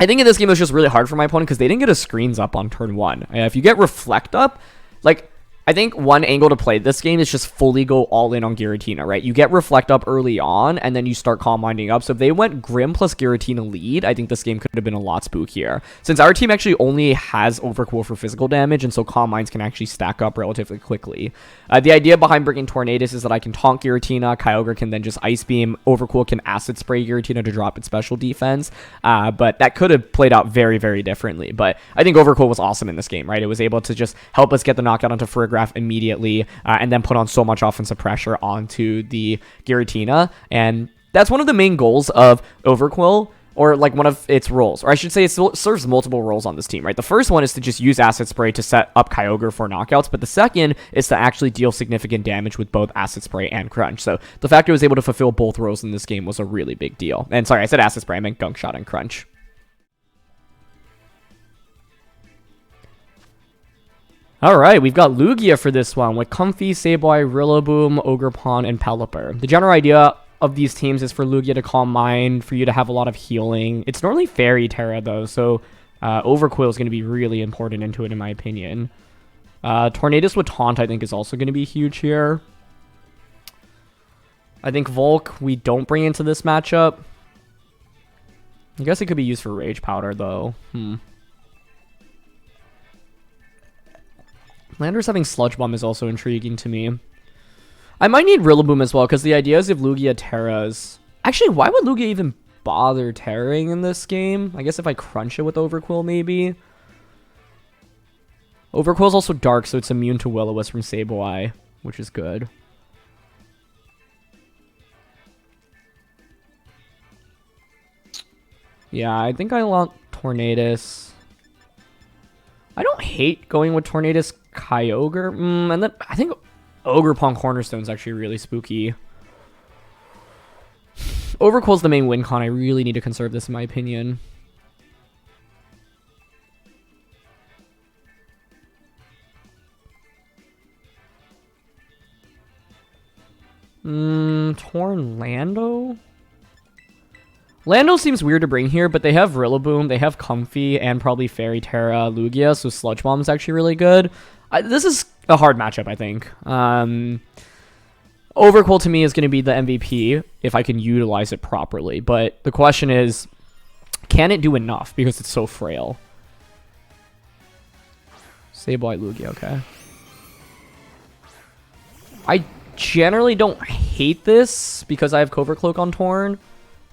Speaker 1: think in this game it was just really hard for my opponent because they didn't get a screens up on turn 1. If you get Reflect up, like... I think one angle to play this game is just fully go all in on Giratina, right? You get Reflect up early on, and then you start Calm Minding up. So if they went Grim plus Giratina lead, I think this game could have been a lot spookier. Since our team actually only has Overqwil for physical damage, and so Calm Minds can actually stack up relatively quickly. The idea behind bringing Tornadus is that I can taunt Giratina, Kyogre can then just Ice Beam, Overqwil can Acid Spray Giratina to drop its special defense. But that could have played out very, very differently. But I think Overqwil was awesome in this game, right? It was able to just help us get the knockout onto Farigiraf immediately, and then put on so much offensive pressure onto the Giratina. And that's one of the main goals of Overqwil, or like one of its roles, or I should say it serves multiple roles on this team, right? The first one is to just use Acid Spray to set up Kyogre for knockouts, but the second is to actually deal significant damage with both Acid Spray and Crunch. So the fact it was able to fulfill both roles in this game was a really big deal. And sorry, I said Acid Spray, I meant Gunk Shot and Crunch. Alright, we've got Lugia for this one, with Comfey, Sableye, Rillaboom, Ogerpon, and Pelipper. The general idea of these teams is for Lugia to Calm Mind, for you to have a lot of healing. It's normally Fairy Terra, though, so Overqwil is going to be really important into it, in my opinion. Tornadus with Taunt, I think, is also going to be huge here. I think Volk, we don't bring into this matchup. I guess it could be used for Rage Powder, though. Landorus having Sludge Bomb is also intriguing to me. I might need Rillaboom as well, because the idea is if Lugia Terras... Actually, why would Lugia even bother Terraing in this game? I guess if I crunch it with Overqwil, maybe. Overqwil is also dark, so it's immune to Will-O-Wisp from Sableye, which is good. Yeah, I think I want Tornadus. I don't hate going with Tornadus Kyogre. And then I think Ogerpon Cornerstone is actually really spooky. Overqwil's the main win con. I really need to conserve this in my opinion. Torn Lando? Lando seems weird to bring here, but they have Rillaboom, they have Comfy, and probably Fairy Terra Lugia, so Sludge Bomb is actually really good. This is a hard matchup, I think. Overqwil to me is going to be the MVP if I can utilize it properly, but the question is, can it do enough because it's so frail? Sableye Lugia, okay. I generally don't hate this because I have Covert Cloak on Torn.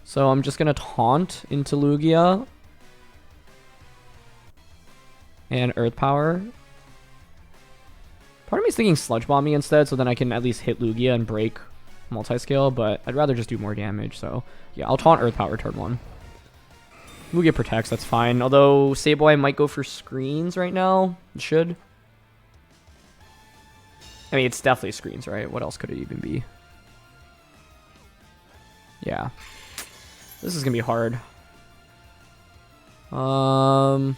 Speaker 1: So I'm just going to Taunt into Lugia. And Earth Power. Part of me is thinking Sludge Bomb me instead, so then I can at least hit Lugia and break Multiscale, but I'd rather just do more damage, so yeah, I'll Taunt Earth Power turn 1. Lugia protects, that's fine. Although Sableye might go for screens right now. It should. I mean, it's definitely screens, right? What else could it even be? Yeah. This is going to be hard. Their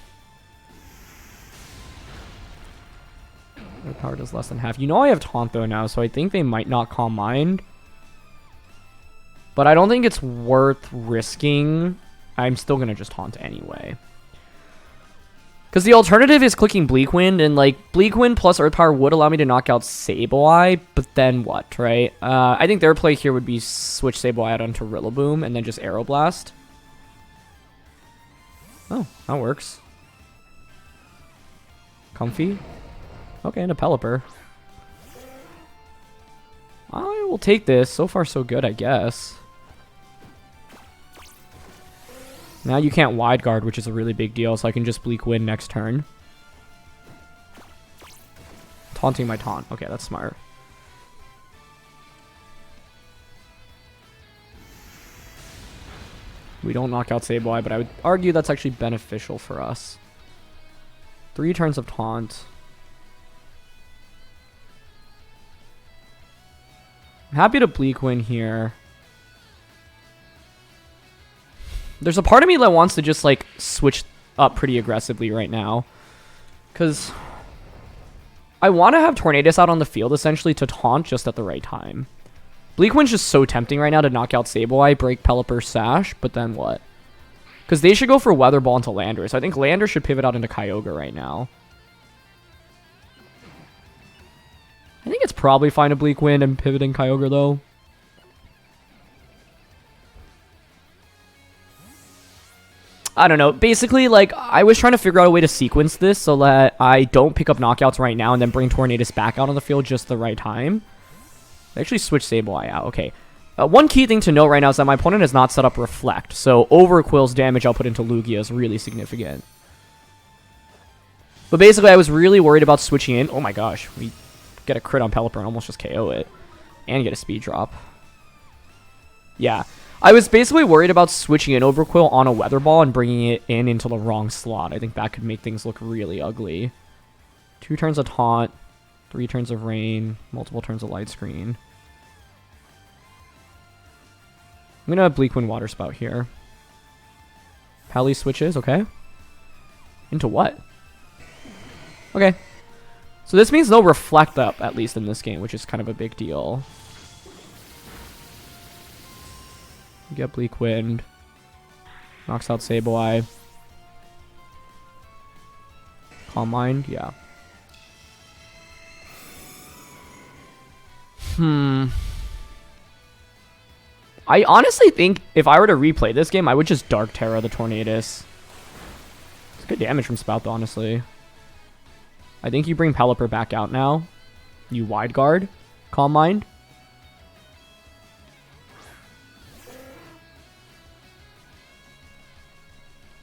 Speaker 1: power does less than half. You know I have Taunt though now, so I think they might not Calm Mind. But I don't think it's worth risking. I'm still going to just Taunt anyway. Because the alternative is clicking Bleak Wind, and like Bleak Wind plus Earth Power would allow me to knock out Sableye, but then what, right? I think their play here would be switch Sableye out onto Rillaboom and then just Aeroblast. Oh, that works. Comfy. Okay, and a Pelipper. I will take this. So far, so good, I guess. Now you can't Wide Guard, which is a really big deal, so I can just Bleak Wind next turn. Taunting my Taunt. Okay, that's smart. We don't knock out Sableye, but I would argue that's actually beneficial for us. 3 turns of Taunt. I'm happy to Bleak Wind here. There's a part of me that wants to just, like, switch up pretty aggressively right now. Because I want to have Tornadus out on the field, essentially, to Taunt just at the right time. Bleak Wind's just so tempting right now to knock out Sableye, break Pelipper, Sash, but then what? Because they should go for Weather Ball into Landorus. I think Landorus should pivot out into Kyogre right now. I think it's probably fine to Bleak Wind and pivoting Kyogre, though. I don't know. Basically, like, I was trying to figure out a way to sequence this so that I don't pick up knockouts right now and then bring Tornadus back out on the field just the right time. I actually switched Sableye out. Okay. One key thing to note right now is that my opponent has not set up Reflect, so Overqwil's damage output into Lugia is really significant. But basically, I was really worried about switching in. Oh my gosh. We get a crit on Pelipper and almost just KO it. And get a speed drop. Yeah. I was basically worried about switching in Overqwil on a Weather Ball and bringing it in into the wrong slot. I think that could make things look really ugly. 2 turns of Taunt, 3 turns of Rain, multiple turns of Light Screen. I'm going to Bleak Wind Water Spout here. Pally switches, okay. Into what? Okay. So this means they'll Reflect up, at least in this game, which is kind of a big deal. You get Bleak Wind. Knocks out Sableye. Calm Mind, yeah. I honestly think if I were to replay this game, I would just Dark Terra the Tornadus. It's good damage from Spout, though, honestly. I think you bring Pelipper back out now. You Wide Guard. Calm Mind.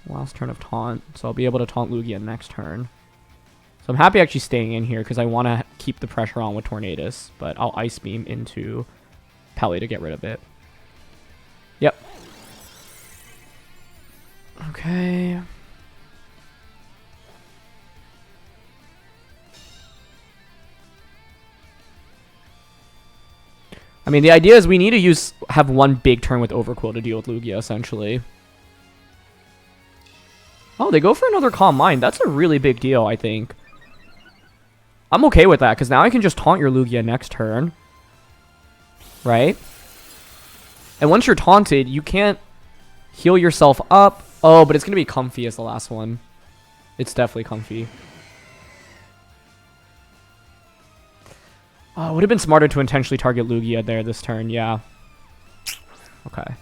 Speaker 1: Last turn of Taunt, so I'll be able to Taunt Lugia next turn. So I'm happy actually staying in here because I want to keep the pressure on with Tornadus, but I'll Ice Beam into Peli to get rid of it. Yep. Okay. I mean, the idea is we need to have one big turn with Overqwil to deal with Lugia, essentially. Oh, they go for another Calm Mind. That's a really big deal, I think. I'm okay with that, because now I can just taunt your Lugia next turn. Right? And once you're taunted, you can't heal yourself up. Oh, but it's going to be Comfy as the last one. It's definitely Comfy. Oh, it would have been smarter to intentionally target Lugia there this turn, yeah. Okay.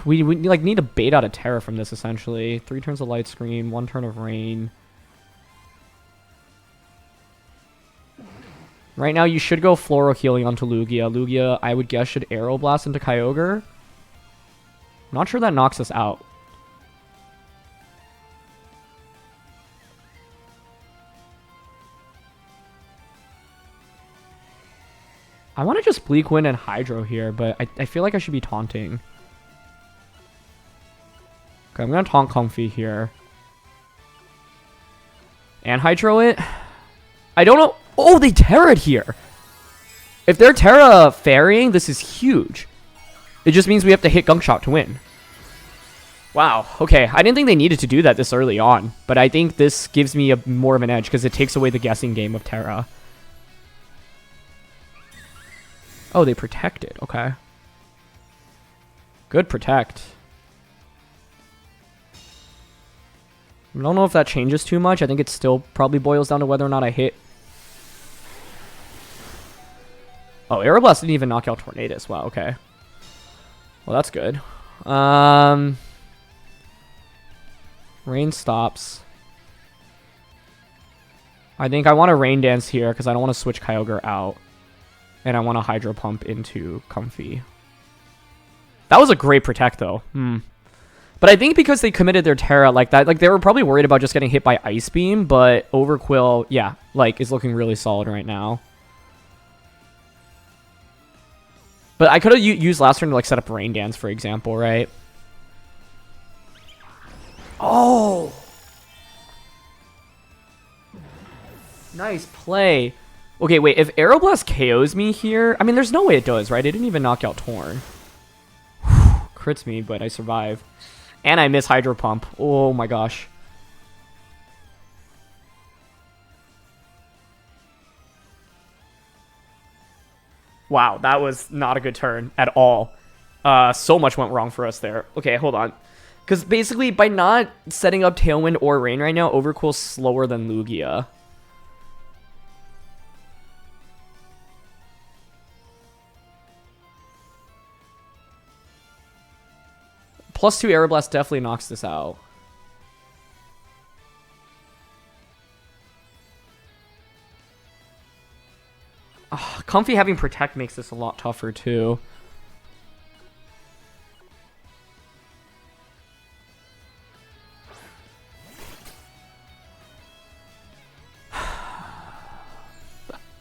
Speaker 1: We like need to bait out a Terra from this essentially. 3 turns of Light Screen, 1 turn of Rain. Right now you should go Floral Healing onto Lugia. Lugia, I would guess, should Arrow Blast into Kyogre. Not sure that knocks us out. I want to just Bleak Wind and Hydro here, but I feel like I should be taunting. Okay, I'm going to taunt Comfy here. And Hydro it. I don't know. Oh, they Terra'd here. If they're Terra Fairying, this is huge. It just means we have to hit Gunk Shot to win. Wow. Okay, I didn't think they needed to do that this early on. But I think this gives me more of an edge because it takes away the guessing game of Terra. Oh, they protected. Okay. Good protect. I don't know if that changes too much. I think it still probably boils down to whether or not I hit. Oh, Aeroblast didn't even knock out Tornadus. Wow, okay. Well, that's good. Rain stops. I think I want to Rain Dance here because I don't want to switch Kyogre out. And I want to Hydro Pump into Comfy. That was a great protect, though. But I think because they committed their Terra like that, like they were probably worried about just getting hit by Ice Beam, but Overqwil, yeah, like is looking really solid right now. But I could have used last turn to like set up Rain Dance, for example, right? Oh! Nice play. Okay, wait, if Aeroblast KOs me here... I mean, there's no way it does, right? It didn't even knock out Torn. Crits me, but I survive. And I miss Hydro Pump. Oh my gosh. Wow, that was not a good turn at all. So much went wrong for us there. Okay, hold on. Because basically, by not setting up Tailwind or Rain right now, Overqwil's slower than Lugia. +2 Aeroblast definitely knocks this out. Comfy having Protect makes this a lot tougher too.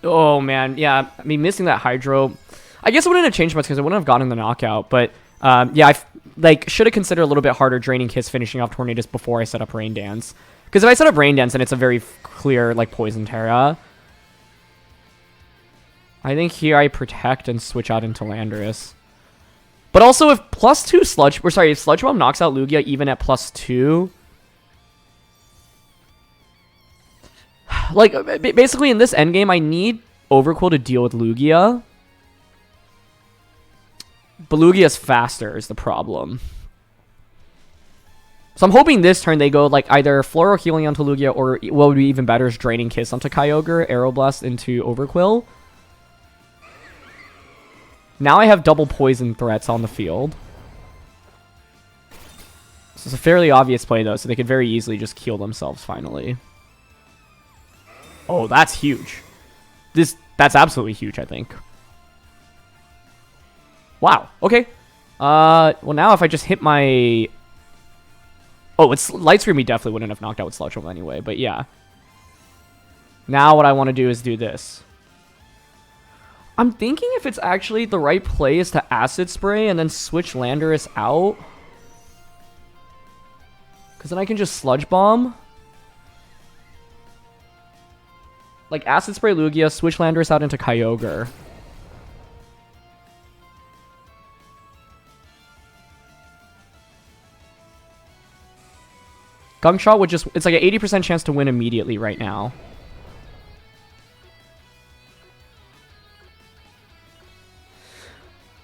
Speaker 1: Oh man, yeah. I mean, missing that Hydro. I guess it wouldn't have changed much because I wouldn't have gotten the knockout, but yeah, I should have considered a little bit harder Draining Kiss finishing off Tornadus before I set up Rain Dance. Because if I set up Rain Dance, then it's a very clear like Poison Terra. I think here I Protect and switch out into Landorus. But also if +2 Sludge... Or sorry, if Sludge Bomb knocks out Lugia even at +2... Like, basically in this endgame, I need Overqwil to deal with Lugia. But Lugia's faster is the problem. So I'm hoping this turn they go like either Floral Healing onto Lugia, or what would be even better is Draining Kiss onto Kyogre, Aeroblast into Overqwil. Now I have double poison threats on the field. This is a fairly obvious play though, so they could very easily just heal themselves finally. Oh, that's huge. That's absolutely huge, I think. Wow, okay. Well now if I just hit my... Oh, it's Light Screen we definitely wouldn't have knocked out with Sludge Bomb anyway, but yeah. Now what I want to do is do this. I'm thinking if it's actually the right play is to Acid Spray and then switch Landorus out. Because then I can just Sludge Bomb. Like Acid Spray Lugia, switch Landorus out into Kyogre. Gunk Shot would just... It's like an 80% chance to win immediately right now.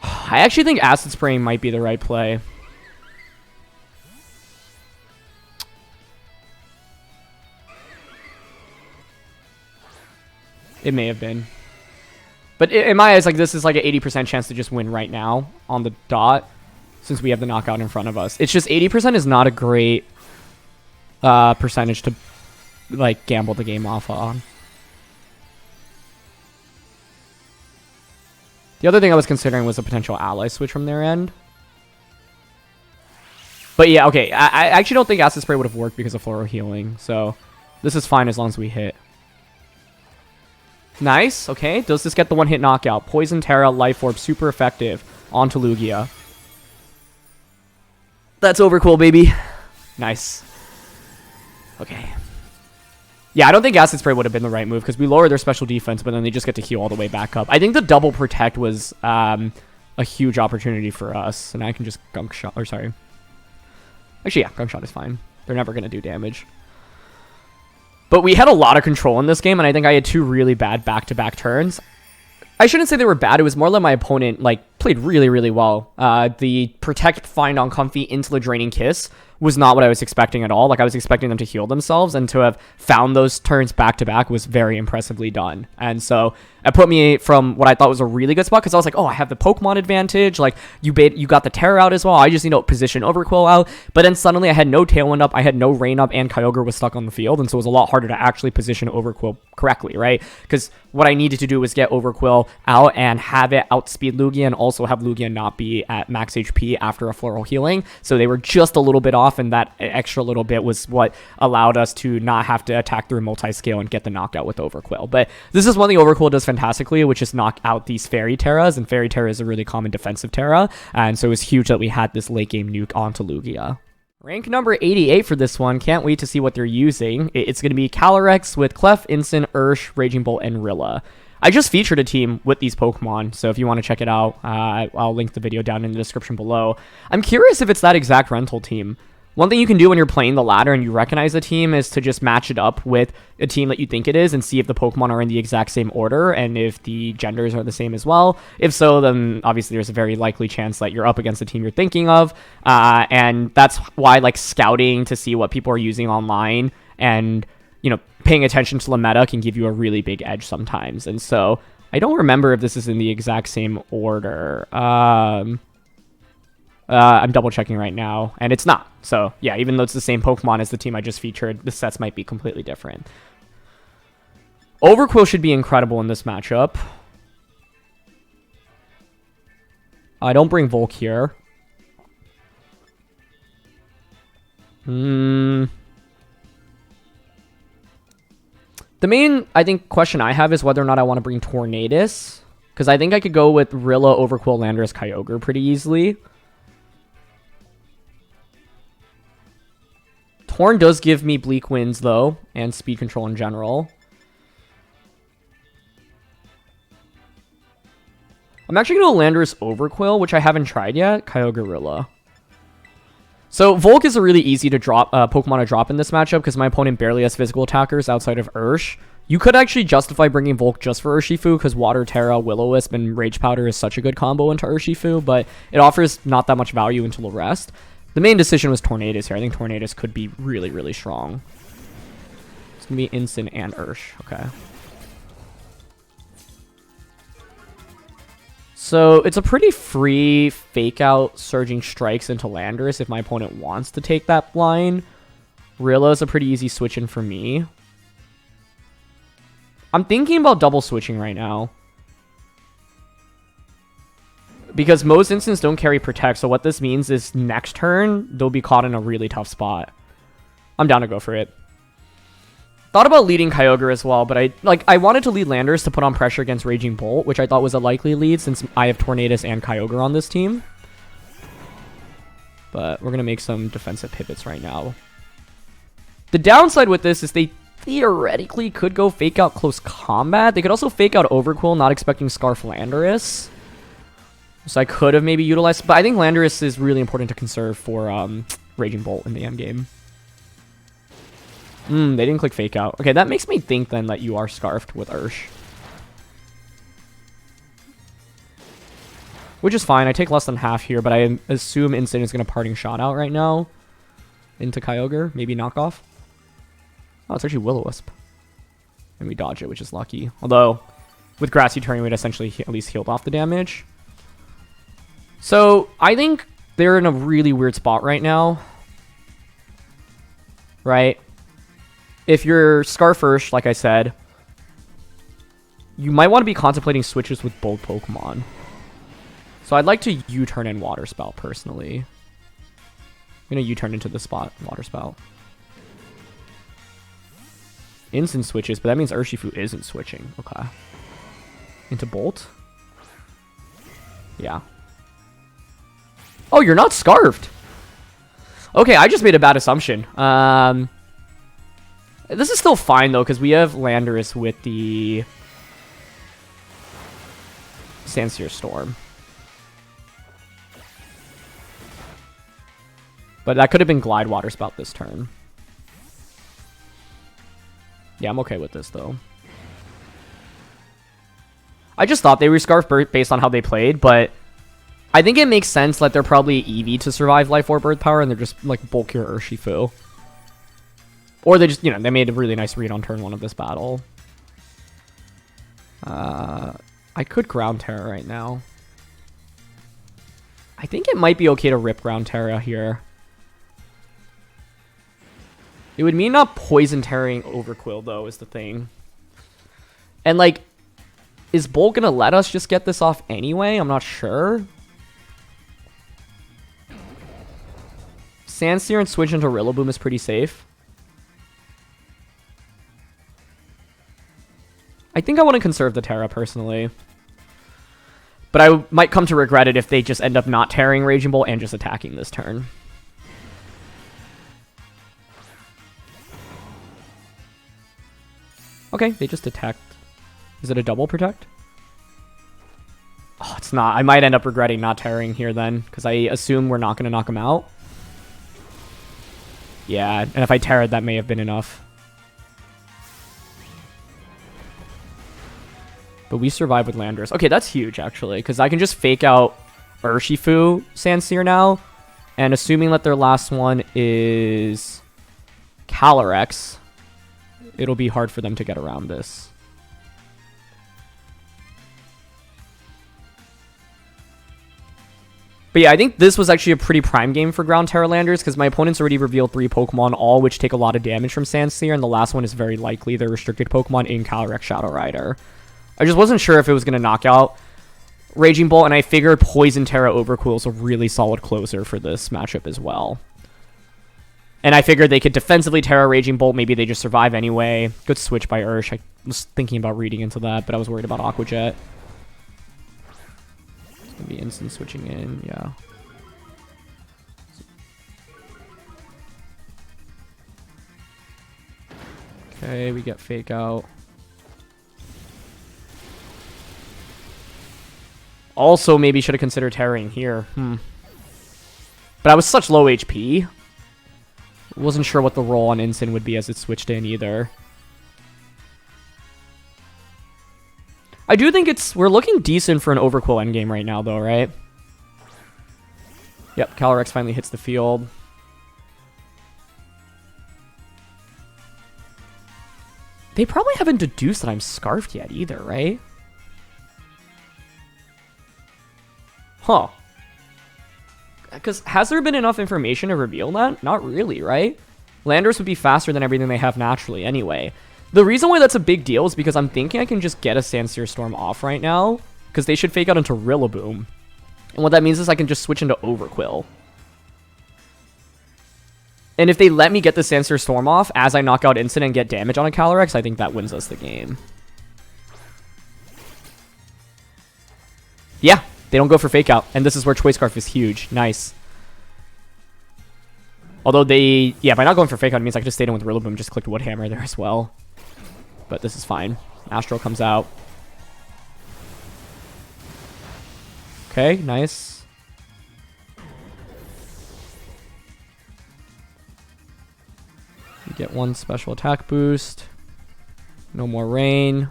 Speaker 1: I actually think Acid Spraying might be the right play. It may have been. But in my eyes, like this is like an 80% chance to just win right now on the dot. Since we have the knockout in front of us. It's just 80% is not a great... percentage to like gamble the game off on. The other thing I was considering was a potential ally switch from their end. But yeah, okay. I actually don't think Acid Spray would have worked because of Floral Healing. So this is fine as long as we hit. Nice. Okay. Does this get the one-hit knockout? Poison, Terra, Life Orb. Super effective. Onto Lugia. That's Overqwil, baby. Nice. Okay. Yeah, I don't think Acid Spray would have been the right move because we lower their special defense, but then they just get to heal all the way back up. I think the double protect was a huge opportunity for us, and I can just Gunk Shot. Or sorry. Actually, yeah, Gunk Shot is fine. They're never going to do damage. But we had a lot of control in this game, and I think I had two really bad back-to-back turns. I shouldn't say they were bad. It was more like my opponent like played really, really well. The protect, find on Comfy into the Draining Kiss was not what I was expecting at all. Like I was expecting them to heal themselves, and to have found those turns back to back was very impressively done. And so it put me from what I thought was a really good spot because I was like, oh, I have the Pokemon advantage. Like you got the Terra out as well. I just need to position Overqwil out. But then suddenly I had no Tailwind up, I had no Rain up, and Kyogre was stuck on the field, and so it was a lot harder to actually position Overqwil correctly, right? Because what I needed to do was get Overqwil out and have it outspeed Lugia, and also have Lugia not be at max HP after a Floral Healing. So they were just a little bit off, and that extra little bit was what allowed us to not have to attack through multi-scale and get the knockout with Overqwil. But this is one thing Overqwil does fantastically, which is knock out these Fairy Terras, and Fairy Terra is a really common defensive Terra, and so it was huge that we had this late game nuke onto Lugia. Rank number 88 for this one. Can't wait to see what they're using. It's going to be Calyrex with Clef, Incin, Ursh, Raging Bolt, and Rilla. I just featured a team with these Pokemon, so if you want to check it out, I'll link the video down in the description below. I'm curious if it's that exact rental team. One thing you can do when you're playing the ladder and you recognize a team is to just match it up with a team that you think it is and see if the Pokemon are in the exact same order and if the genders are the same as well. If so, then obviously there's a very likely chance that you're up against the team you're thinking of. And that's why like scouting to see what people are using online and, you know, paying attention to the meta can give you a really big edge sometimes. And so I don't remember if this is in the exact same order. I'm double checking right now, and it's not. So yeah, even though it's the same Pokemon as the team I just featured, the sets might be completely different. Overqwil should be incredible in this matchup. I don't bring Volk here. The main, I think, question I have is whether or not I want to bring Tornadus, because I think I could go with Rilla, Overqwil, Landorus, Kyogre pretty easily. Torn does give me Bleak Winds, though, and speed control in general. I'm actually going to Landorus Overqwil, which I haven't tried yet. Kyogre Rilla. So Volk is a really easy to drop Pokemon to drop in this matchup because my opponent barely has physical attackers outside of Ursh. You could actually justify bringing Volk just for Urshifu because Water, Terra, Will-O-Wisp, and Rage Powder is such a good combo into Urshifu, but it offers not that much value into the rest. The main decision was Tornadus here. I think Tornadus could be really, really strong. It's going to be Instant and Ursh. Okay. So it's a pretty free fake out Surging Strikes into Landorus if my opponent wants to take that line. Rillo is a pretty easy switch in for me. I'm thinking about double switching right now. Because most instants don't carry Protect, so what this means is next turn, they'll be caught in a really tough spot. I'm down to go for it. Thought about leading Kyogre as well, but I wanted to lead Landorus to put on pressure against Raging Bolt, which I thought was a likely lead since I have Tornadus and Kyogre on this team. But we're going to make some defensive pivots right now. The downside with this is they theoretically could go fake out Close Combat. They could also fake out Overqwil, not expecting Scarf Landorus. So I could have maybe utilized, but I think Landorus is really important to conserve for Raging Bolt in the end game. They didn't click fake out. Okay, that makes me think then that you are scarfed with Ursh. Which is fine. I take less than half here, but I assume Instant is going to Parting Shot out right now. Into Kyogre. Maybe knockoff. Oh, it's actually Will-O-Wisp. And we dodge it, which is lucky. Although, with Grassy turning, we'd essentially at least healed off the damage. So, I think they're in a really weird spot right now. Right? If you're Scarf Ursh, like I said, you might want to be contemplating switches with both Pokemon. So I'd like to U-turn in Water Spout, personally. I'm going to U-turn into the spot, Water Spout. Instant switches, but that means Urshifu isn't switching. Okay. Into Bolt? Yeah. Oh, you're not Scarfed! Okay, I just made a bad assumption. This is still fine, though, because we have Landorus with the Sandsear Storm. But that could have been Glide Water Spout this turn. Yeah, I'm okay with this, though. I just thought they were Scarf based on how they played, but I think it makes sense that they're probably Eevee to survive Life Orb Earth Power, and they're just, like, bulkier Urshifu. Or they just, you know, they made a really nice read on turn 1 of this battle. I could Ground Terra right now. I think it might be okay to rip Ground Terra here. It would mean not Poison Terraing Overqwil, though, is the thing. And, like, is Bolt gonna let us just get this off anyway? I'm not sure. Sandsear and switch into Rillaboom is pretty safe. I think I want to conserve the Terra, personally. But I might come to regret it if they just end up not tearing Raging Bolt and just attacking this turn. Okay, they just attacked. Is it a double protect? Oh, it's not. I might end up regretting not tearing here then, because I assume we're not going to knock him out. Yeah, and if I tear it, that may have been enough. But we survive with Landorus. Okay, that's huge, actually, because I can just fake out Urshifu Sandsear now. And assuming that their last one is Calyrex, it'll be hard for them to get around this. But yeah, I think this was actually a pretty prime game for Ground Terra Landers, because my opponents already revealed 3 Pokemon, all which take a lot of damage from Sandsear, and the last one is very likely their restricted Pokemon in Calyrex Shadow Rider. I just wasn't sure if it was going to knock out Raging Bolt, and I figured Poison Terra Overqwil is a really solid closer for this matchup as well. And I figured they could defensively Terra Raging Bolt, maybe they just survive anyway. Good switch by Ursh. I was thinking about reading into that, but I was worried about Aqua Jet. It's going to be instant switching in, yeah. Okay, we get Fake Out. Also, maybe should have considered tearing here. But I was such low HP. Wasn't sure what the roll on Instant would be as it switched in either. I do think we're looking decent for an Overqwil endgame right now, though, right? Yep, Calyrex finally hits the field. They probably haven't deduced that I'm Scarfed yet either, right? Huh. Because has there been enough information to reveal that? Not really, right? Landorus would be faster than everything they have naturally anyway. The reason why that's a big deal is because I'm thinking I can just get a Sandsear Storm off right now, because they should fake out into Rillaboom. And what that means is I can just switch into Overqwil. And if they let me get the Sandsear Storm off as I knock out Instant and get damage on a Calyrex, I think that wins us the game. Yeah, they don't go for Fake Out. And this is where Choice Scarf is huge. Nice. Although they... Yeah, by not going for Fake Out, it means I could just stay in with Rillaboom, just clicked Wood Hammer there as well. But this is fine. Astral comes out. Okay, nice. You get one special attack boost. No more rain.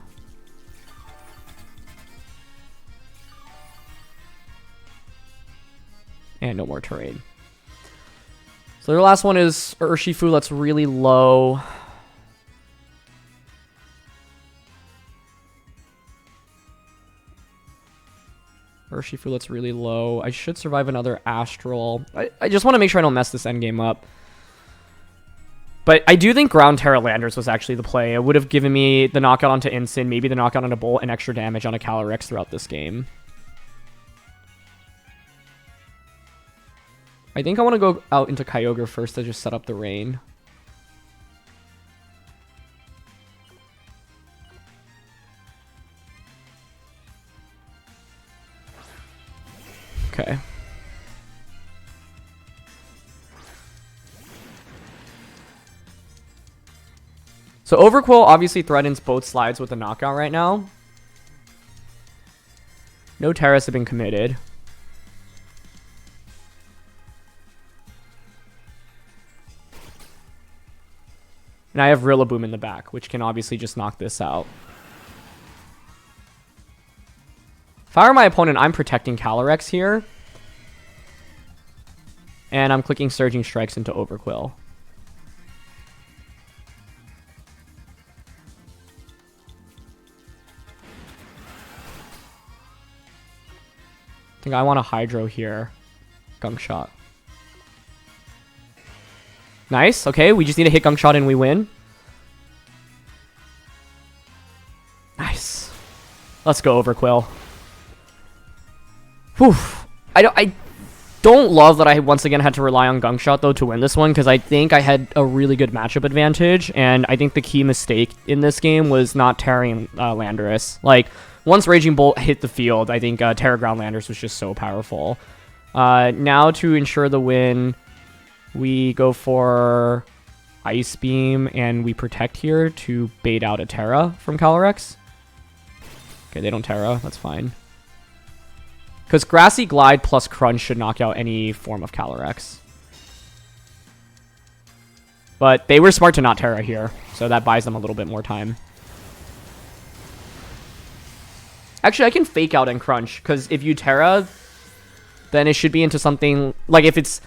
Speaker 1: And no more terrain. So their last one is Urshifu. That's really low. Urshifu, that's really low. I should survive another Astral. I just want to make sure I don't mess this endgame up. But I do think Ground Terra Landers was actually the play. It would have given me the knockout onto Instant, maybe the knockout onto Bolt, and extra damage on a Calyrex throughout this game. I think I want to go out into Kyogre first to just set up the rain. Okay. So Overqwil obviously threatens both slides with a knockout right now. No Terras have been committed. And I have Rillaboom in the back, which can obviously just knock this out. If I were my opponent, I'm protecting Calyrex here. And I'm clicking Surging Strikes into Overqwil. I think I want a Hydro here. Gunk Shot. Nice. Okay, we just need to hit Gunk Shot and we win. Nice. Let's go, Overqwil. Whew. I don't love that I once again had to rely on Gunk Shot, though, to win this one, because I think I had a really good matchup advantage, and I think the key mistake in this game was not tearing Landorus. Like, once Raging Bolt hit the field, I think Terra Ground Landorus was just so powerful. Now, to ensure the win, we go for Ice Beam, and we protect here to bait out a Terra from Calyrex. Okay, they don't Terra. That's fine. Because Grassy Glide plus Crunch should knock out any form of Calyrex. But they were smart to not Terra here, so that buys them a little bit more time. Actually, I can Fake Out and Crunch, because if you Terra, then it should be into something... Like, if it's...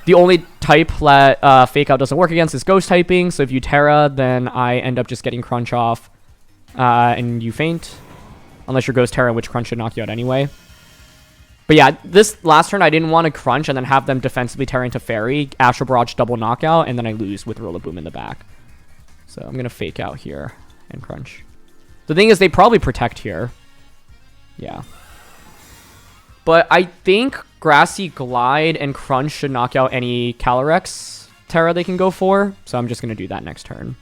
Speaker 1: The only type that Fake Out doesn't work against is Ghost typing, so if you Terra, then I end up just getting Crunch off, and you faint. Unless you're Ghost Terra, which Crunch should knock you out anyway. But yeah, this last turn, I didn't want to Crunch and then have them defensively Terra into Fairy, Astral Barrage double knockout, and then I lose with Rillaboom in the back. So I'm going to Fake Out here and Crunch. The thing is, they probably protect here. Yeah. But I think Grassy Glide and Crunch should knock out any Calyrex Terra they can go for. So I'm just going to do that next turn.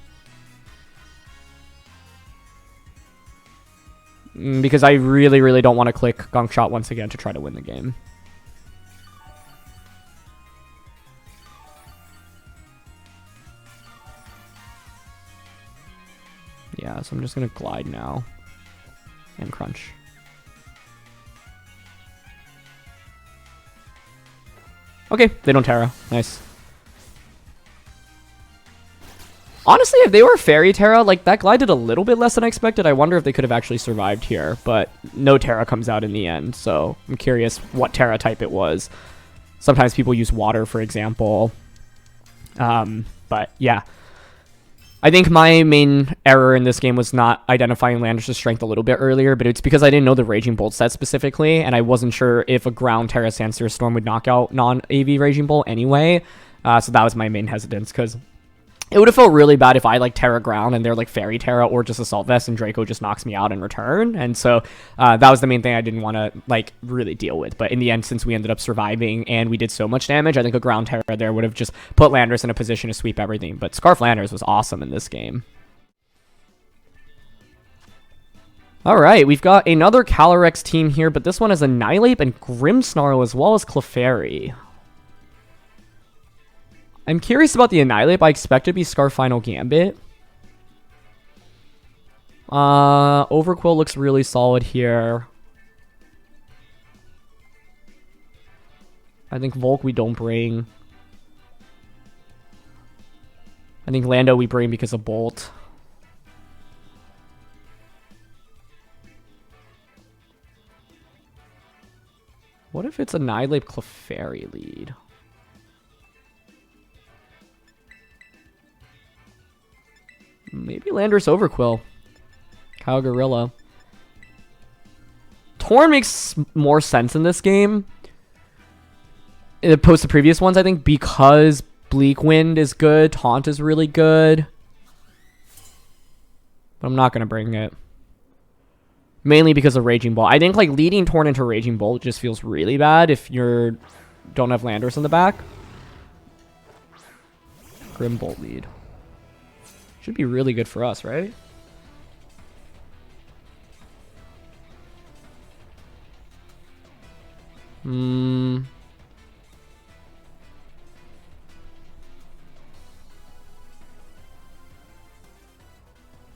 Speaker 1: Because I really, really don't want to click Gunk Shot once again to try to win the game. Yeah, so I'm just going to Glide now. And Crunch. Okay, they don't Terra. Nice. Honestly, if they were Fairy Terra, like, that Glide did a little bit less than I expected. I wonder if they could have actually survived here. But no Terra comes out in the end, so I'm curious what Terra type it was. Sometimes people use water, for example. But yeah. I think my main error in this game was not identifying Landorus' strength a little bit earlier, but it's because I didn't know the Raging Bolt set specifically, and I wasn't sure if a Ground Terra Sandsear Storm would knock out non-AV Raging Bolt anyway. So that was my main hesitance, because it would have felt really bad if I like Terra Ground and they're like Fairy Terra or just Assault Vest and Draco just knocks me out in return. And so that was the main thing I didn't want to like really deal with. But in the end, since we ended up surviving and we did so much damage, I think a Ground Terra there would have just put Landorus in a position to sweep everything. But Scarf Landorus was awesome in this game. Alright, we've got another Calyrex team here, but this one has Annihilape and Grimmsnarl as well as Clefairy. I'm curious about the Annihilape. I expect it to be Scarf Final Gambit. Overqwil looks really solid here. I think Volk we don't bring. I think Lando we bring because of Bolt. What if it's Annihilape Clefairy lead? Maybe Landorus Overqwil. Kyogre. Torn makes more sense in this game opposed to previous ones, I think, because Bleak Wind is good, Taunt is really good. But I'm not going to bring it. Mainly because of Raging Bolt. I think like leading Torn into Raging Bolt just feels really bad if you don't have Landorus in the back. Grim Bolt lead. Should be really good for us, right?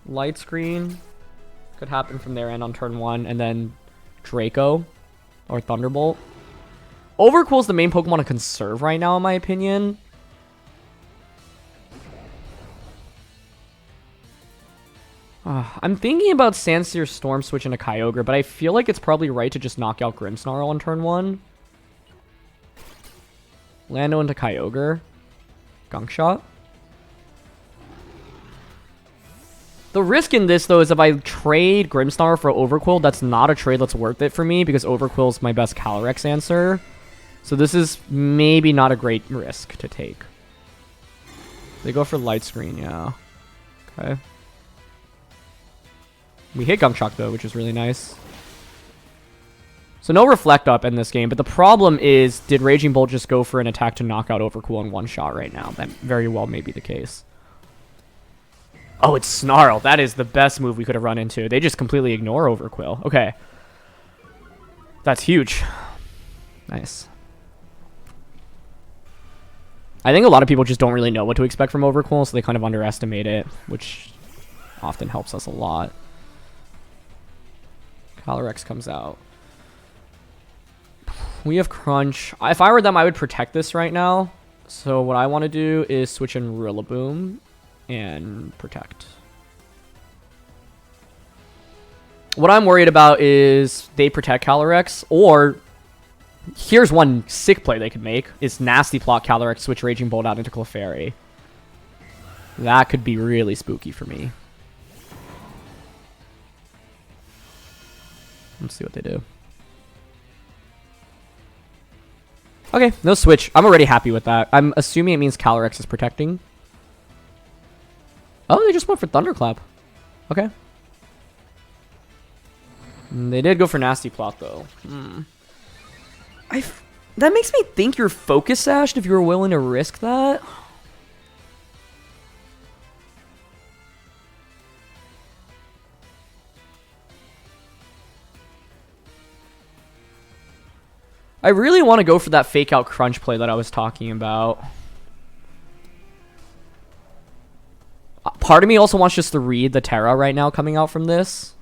Speaker 1: Light Screen could happen from their end on turn 1, and then Draco or Thunderbolt. Overqwil's the main Pokemon to conserve right now, in my opinion. I'm thinking about Sandsear Storm switching to Kyogre, but I feel like it's probably right to just knock out Grimmsnarl on turn 1. Lando into Kyogre. Gunk Shot. The risk in this, though, is if I trade Grimmsnarl for Overqwil, that's not a trade that's worth it for me, because Overqwil is my best Calyrex answer. So this is maybe not a great risk to take. They go for Light Screen, yeah. Okay. We hit Gunk Shot, though, which is really nice. So no Reflect Up in this game, but the problem is, did Raging Bolt just go for an attack to knock out Overqwil in one shot right now? That very well may be the case. Oh, it's Snarl. That is the best move we could have run into. They just completely ignore Overqwil. Okay. That's huge. Nice. I think a lot of people just don't really know what to expect from Overqwil, so they kind of underestimate it, which often helps us a lot. Calyrex comes out. We have Crunch. If I were them, I would protect this right now. So what I want to do is switch in Rillaboom and protect. What I'm worried about is they protect Calyrex, or here's one sick play they could make, is Nasty Plot Calyrex, switch Raging Bolt out into Clefairy. That could be really spooky for me. Let's see what they do. Okay, no switch. I'm already happy with that. I'm assuming it means Calyrex is protecting. Oh, they just went for Thunderclap. Okay. They did go for Nasty Plot, though. That makes me think you're Focus Sashed if you were willing to risk that. I really want to go for that fake out Crunch play that I was talking about. Part of me also wants just to read the Terra right now coming out from this.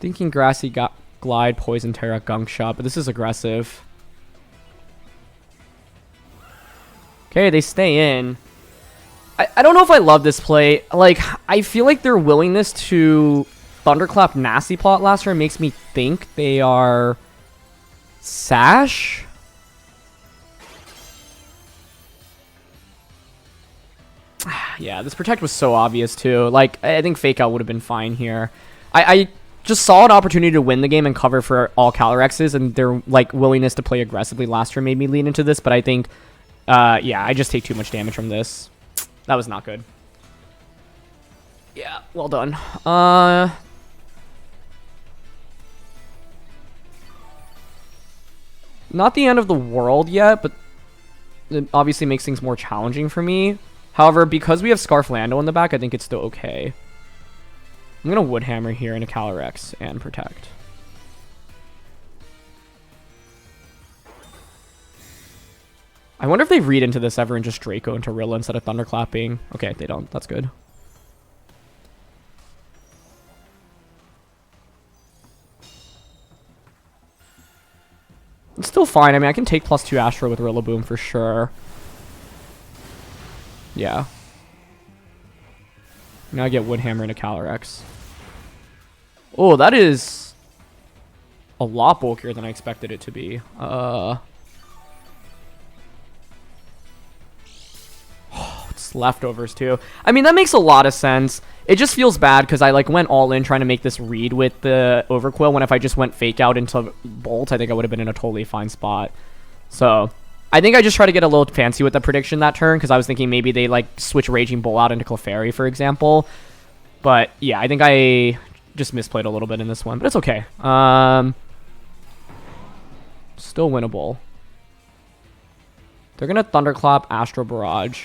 Speaker 1: Thinking Grassy Glide, Poison Terra, Gunk Shot, but this is aggressive. Okay, they stay in. I don't know if I love this play. Like, I feel like their willingness to Thunderclap Nasty Plot last turn makes me think they are Sash. Yeah, this Protect was so obvious too. Like, I think Fake Out would have been fine here. I just saw an opportunity to win the game and cover for all Calyrexes, and their like willingness to play aggressively last turn made me lean into this. But I think, yeah, I just take too much damage from this. That was not good. Yeah, well done. Not the end of the world yet, but it obviously makes things more challenging for me. However, because we have Scarf Lando in the back, I think it's still okay. I'm going to Wood Hammer here into Calyrex and Protect. I wonder if they read into this ever and just Draco into Rilla instead of Thunderclapping. Okay, they don't. That's good. It's still fine. I mean, I can take +2 Astro with Rillaboom for sure. Yeah. Now I get Wood Hammer into Calyrex. Oh, that is a lot bulkier than I expected it to be. It's leftovers too. I mean, that makes a lot of sense. It just feels bad because I like went all in trying to make this read with the Overqwil, when if I just went Fake Out into Bolt, I think I would have been in a totally fine spot. So I think I just try to get a little fancy with the prediction that turn, because I was thinking maybe they like switch Raging Bull out into Clefairy, for example. But yeah, I think I just misplayed a little bit in this one, but it's okay. Still winnable. They're gonna Thunderclap, Astro Barrage.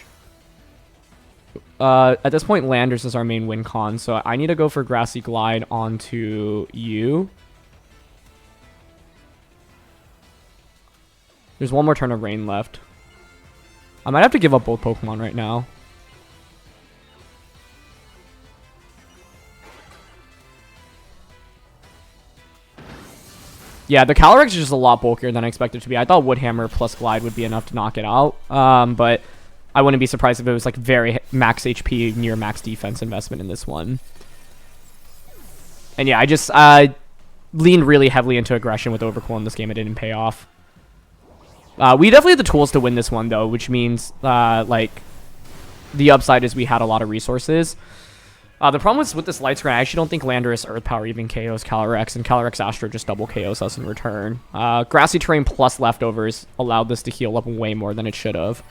Speaker 1: At this point, Landers is our main win con, so I need to go for Grassy Glide onto you. There's one more turn of Rain left. I might have to give up both Pokemon right now. Yeah, the Calyrex is just a lot bulkier than I expected it to be. I thought Wood Hammer plus Glide would be enough to knock it out, but I wouldn't be surprised if it was like very max HP, near max defense investment in this one. And yeah, I just leaned really heavily into aggression with Overqwil in this game. It didn't pay off. We definitely had the tools to win this one, though, which means like the upside is we had a lot of resources. The problem is with this light screen, I actually don't think Landorus Earth Power even KOs Calyrex, and Calyrex Astro just double KOs us in return. Grassy Terrain plus leftovers allowed this to heal up way more than it should have.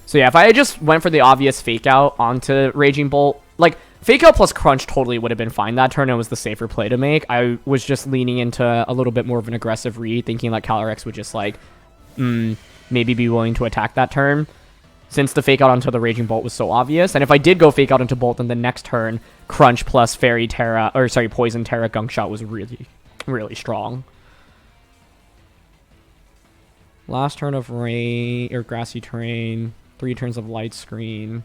Speaker 1: So yeah, if I just went for the obvious Fake Out onto Raging Bolt, like Fake Out plus Crunch totally would have been fine that turn. It was the safer play to make. I was just leaning into a little bit more of an aggressive read, thinking that Calyrex would just like maybe be willing to attack that turn, since the Fake Out onto the Raging Bolt was so obvious. And if I did go Fake Out into Bolt, then the next turn, Crunch plus Fairy Terra, or sorry, Poison Terra Gunk Shot was really, really strong. Last turn of Rain, or Grassy Terrain, 3 turns of Light Screen.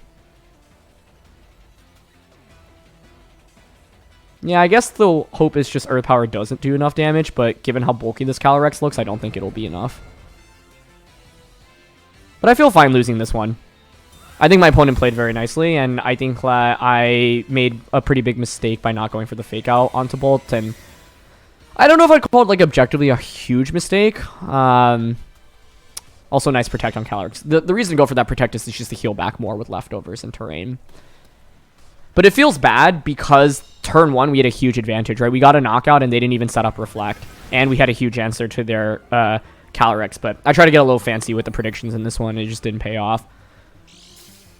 Speaker 1: Yeah, I guess the hope is just Earth Power doesn't do enough damage, but given how bulky this Calyrex looks, I don't think it'll be enough. But I feel fine losing this one. I think my opponent played very nicely, and I think I made a pretty big mistake by not going for the Fake Out onto Bolt, and I don't know if I'd call it like objectively a huge mistake. Also, nice Protect on Calyrex. The reason to go for that Protect is just to heal back more with leftovers and terrain. But it feels bad because turn 1 we had a huge advantage, right? We got a knockout and they didn't even set up Reflect, and we had a huge answer to their Calyrex, but I tried to get a little fancy with the predictions in this one. It just didn't pay off.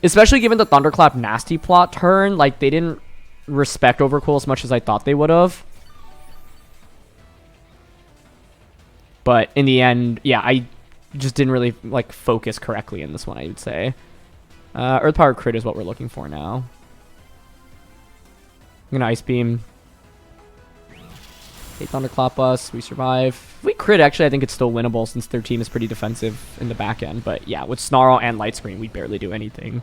Speaker 1: Especially given the Thunderclap Nasty Plot turn, like they didn't respect Overqwil as much as I thought they would have. But in the end, yeah, I just didn't really like focus correctly in this one, I would say. Earth Power Crit is what we're looking for now. I'm gonna Ice Beam. They Thunderclap us. We survive. If we crit, actually, I think it's still winnable since their team is pretty defensive in the back end. But yeah, with Snarl and Light Screen, we barely do anything.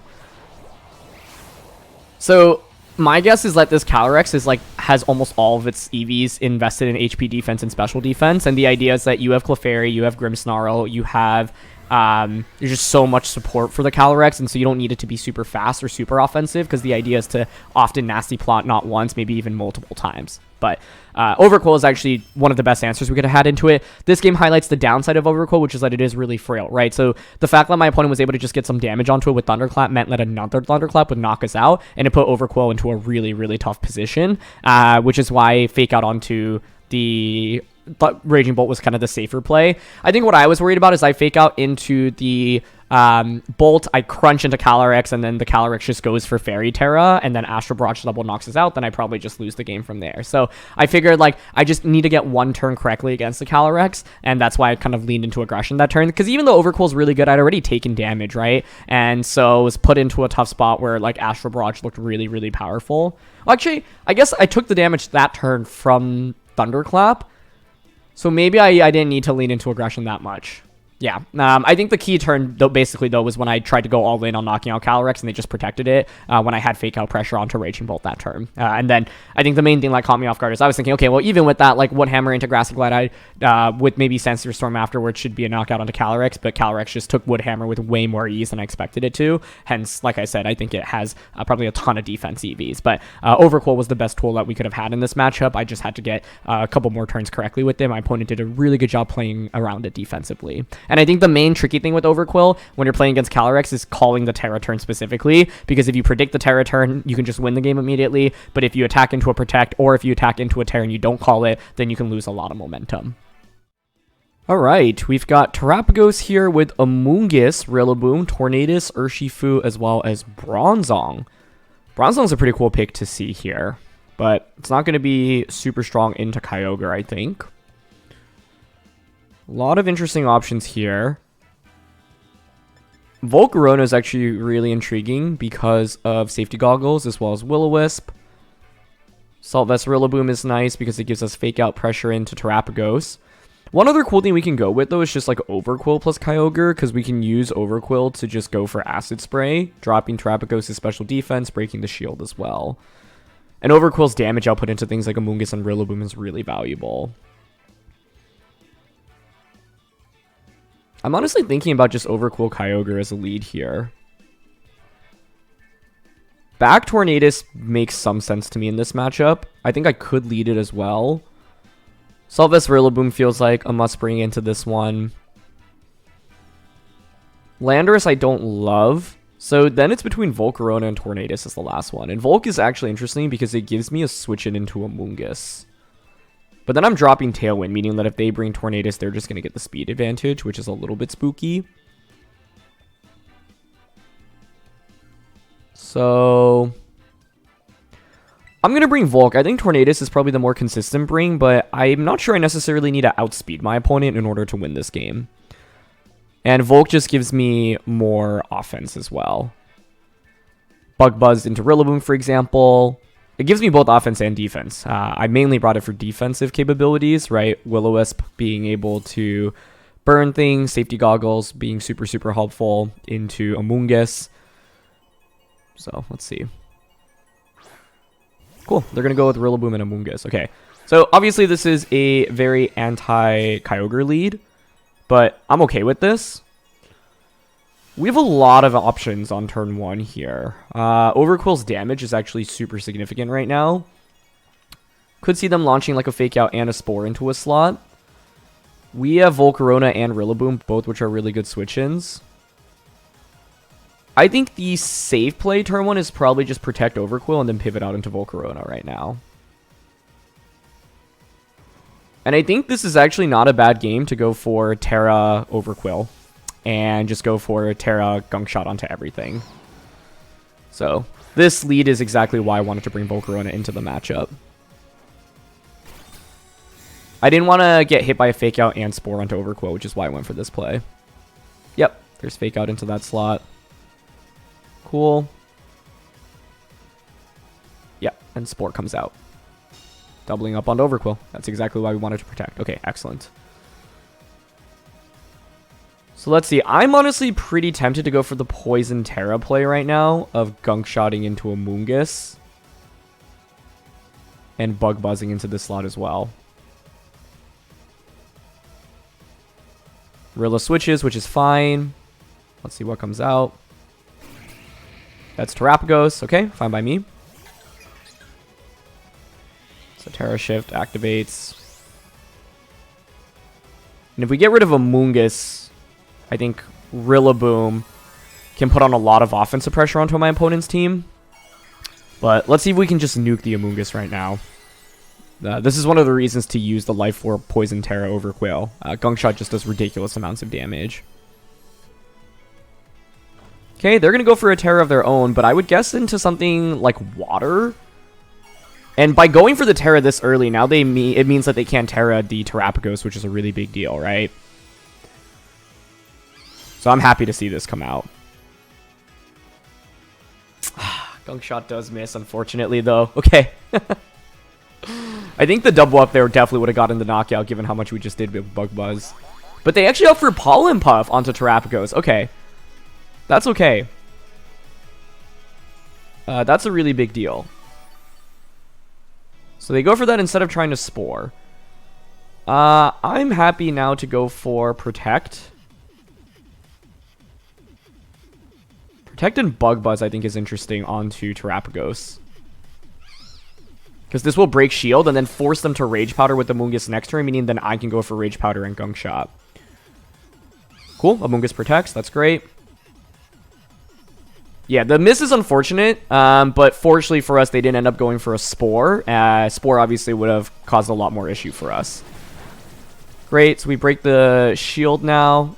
Speaker 1: So My guess is that this Calyrex is like has almost all of its EVs invested in HP defense and special defense, and the idea is that you have Clefairy, you have Grimmsnarl, you have there's just so much support for the Calyrex, and so you don't need it to be super fast or super offensive, because the idea is to often nasty plot not once, maybe even multiple times. But Overqwil is actually one of the best answers we could have had into it. This game highlights the downside of Overqwil, which is that it is really frail, right? So the fact that my opponent was able to just get some damage onto it with Thunderclap meant that another Thunderclap would knock us out, and it put Overqwil into a really, really tough position, which is why Fake Out onto the Raging Bolt was kind of the safer play. I think what I was worried about is I Fake Out into the Bolt, I crunch into Calyrex, and then the Calyrex just goes for Fairy Terra, and then Astral Barrage double knocks us out, then I probably just lose the game from there. So I figured, like, I just need to get one turn correctly against the Calyrex, and that's why I kind of leaned into aggression that turn, because even though Overqwil's really good, I'd already taken damage, right? And so I was put into a tough spot where, like, Astral Barrage looked really, really powerful. Well, actually, I guess I took the damage that turn from Thunderclap, so maybe I didn't need to lean into aggression that much. Yeah, I think the key turn, though, basically, though, was when I tried to go all in on knocking out Calyrex, and they just protected it when I had Fake Out pressure onto Raging Bolt that turn. And then I think the main thing that caught me off guard is I was thinking, okay, well, even with that, like, Wood Hammer into Grassy Glide, with maybe Sensor Storm afterwards should be a knockout onto Calyrex, but Calyrex just took Wood Hammer with way more ease than I expected it to. Hence, like I said, I think it has probably a ton of defense EVs. But Overqwil was the best tool that we could have had in this matchup. I just had to get a couple more turns correctly with it. My opponent did a really good job playing around it defensively. And I think the main tricky thing with Overqwil when you're playing against Calyrex is calling the Terra turn specifically, because if you predict the Terra turn, you can just win the game immediately, but if you attack into a Protect, or if you attack into a Terra and you don't call it, then you can lose a lot of momentum. Alright, we've got Terapagos here with Amoonguss, Rillaboom, Tornadus, Urshifu, as well as Bronzong. Bronzong's a pretty cool pick to see here, but it's not going to be super strong into Kyogre, I think. A lot of interesting options here. Volcarona is actually really intriguing because of Safety Goggles as well as Will-O-Wisp. Salt Vest Rillaboom is nice because it gives us Fake Out pressure into Terapagos. One other cool thing we can go with, though, is just like Overqwil plus Kyogre, because we can use Overqwil to just go for Acid Spray, dropping Terapagos' special defense, breaking the shield as well. And Overqwil's damage output into things like Amoonguss and Rillaboom is really valuable. I'm honestly thinking about just Overqwil Kyogre as a lead here. Back Tornadus makes some sense to me in this matchup. I think I could lead it as well. Salt Vest Rillaboom feels like a must bring into this one. Landorus I don't love. So then it's between Volcarona and Tornadus as the last one. And Volk is actually interesting because it gives me a switch it into Amoonguss. But then I'm dropping Tailwind, meaning that if they bring Tornadus, they're just going to get the speed advantage, which is a little bit spooky. So I'm going to bring Volk. I think Tornadus is probably the more consistent bring, but I'm not sure I necessarily need to outspeed my opponent in order to win this game. And Volk just gives me more offense as well. Bug Buzz into Rillaboom, for example. It gives me both offense and defense. I mainly brought it for defensive capabilities, right? Will-O-Wisp being able to burn things, Safety Goggles being super, super helpful into Amoonguss. So, let's see. Cool. They're going to go with Rillaboom and Amoonguss. Okay. So, obviously, this is a very anti-Kyogre lead, but I'm okay with this. We have a lot of options on turn 1 here. Overqwil's damage is actually super significant right now. Could see them launching like a Fake Out and a Spore into a slot. We have Volcarona and Rillaboom, both which are really good switch-ins. I think the safe play turn 1 is probably just protect Overqwil and then pivot out into Volcarona right now. And I think this is actually not a bad game to go for Terra Overqwil and just go for Terra Gunk Shot onto everything. So this lead is exactly why I wanted to bring Volcarona into the matchup. I didn't want to get hit by a Fake Out and Spore onto Overqwil, which is why I went for this play. Yep, there's Fake Out into that slot. Cool. Yep, and Spore comes out. Doubling up on Overqwil. That's exactly why we wanted to protect. Okay, excellent. So let's see. I'm honestly pretty tempted to go for the Poison Terra play right now of Gunk Shotting into Amoonguss. and Bug Buzzing into this slot as well. Rilla switches, which is fine. Let's see what comes out. That's Terrapagos. Okay, fine by me. So Terra Shift activates. And if we get rid of Amoonguss, I think Rillaboom can put on a lot of offensive pressure onto my opponent's team. But let's see if we can just nuke the Amoonguss right now. This is one of the reasons to use the Life Orb Poison Terra Overqwil. Gunk Shot just does ridiculous amounts of damage. Okay, they're going to go for a Terra of their own, but I would guess into something like Water. And by going for the Terra this early, now it means that they can't Terra the Terrapagos, which is a really big deal, right? So I'm happy to see this come out. Gunk Shot does miss, unfortunately, though. Okay. I think the double up there definitely would have gotten the knockout, given how much we just did with Bug Buzz. But they actually offer Pollen Puff onto Terrapagos. Okay. That's okay. That's a really big deal. So they go for that instead of trying to Spore. I'm happy now to go for Protect. Protect and Bug Buzz, I think, is interesting onto Terrapagos. Because this will break Shield and then force them to Rage Powder with the Amoonguss next turn, meaning then I can go for Rage Powder and Gunk Shot. Cool. Amoonguss protects. That's great. Yeah, the miss is unfortunate, but fortunately for us, they didn't end up going for a Spore. Spore obviously would have caused a lot more issue for us. Great, so we break the Shield now.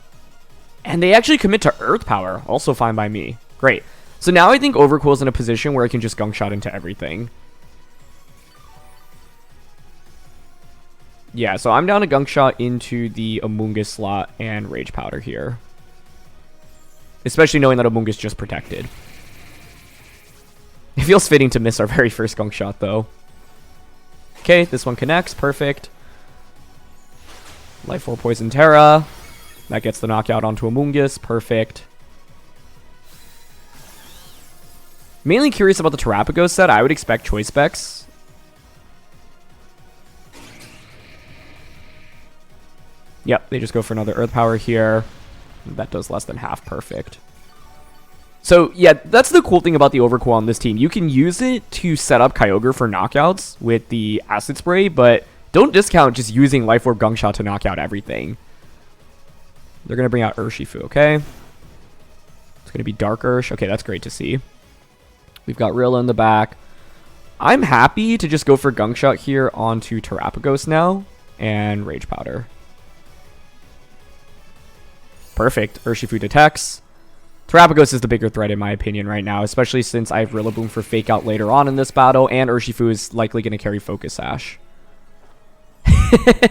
Speaker 1: And they actually commit to Earth Power, also fine by me. Great. So now I think Overqwil's in a position where I can just Gunk Shot into everything. Yeah, so I'm down to Gunk Shot into the Amoonguss slot and Rage Powder here. Especially knowing that Amoonguss just protected. It feels fitting to miss our very first Gunk Shot, though. Okay, this one connects. Perfect. Life Orb Poison Terra. That gets the knockout onto Amoonguss. Perfect. Mainly curious about the Terrapagos set. I would expect Choice Specs. Yep, they just go for another Earth Power here. That does less than half. Perfect. So, yeah, that's the cool thing about the Overqwil on this team. You can use it to set up Kyogre for knockouts with the Acid Spray, but don't discount just using Life Orb Gunk Shot to knock out everything. They're going to bring out Urshifu, okay? It's going to be Dark Ursh. Okay, that's great to see. We've got Rilla in the back. I'm happy to just go for Gunk Shot here onto Terrapagos now and Rage Powder. Perfect. Urshifu detects. Terrapagos is the bigger threat in my opinion right now, especially since I have Rillaboom for Fake Out later on in this battle, and Urshifu is likely going to carry Focus Sash.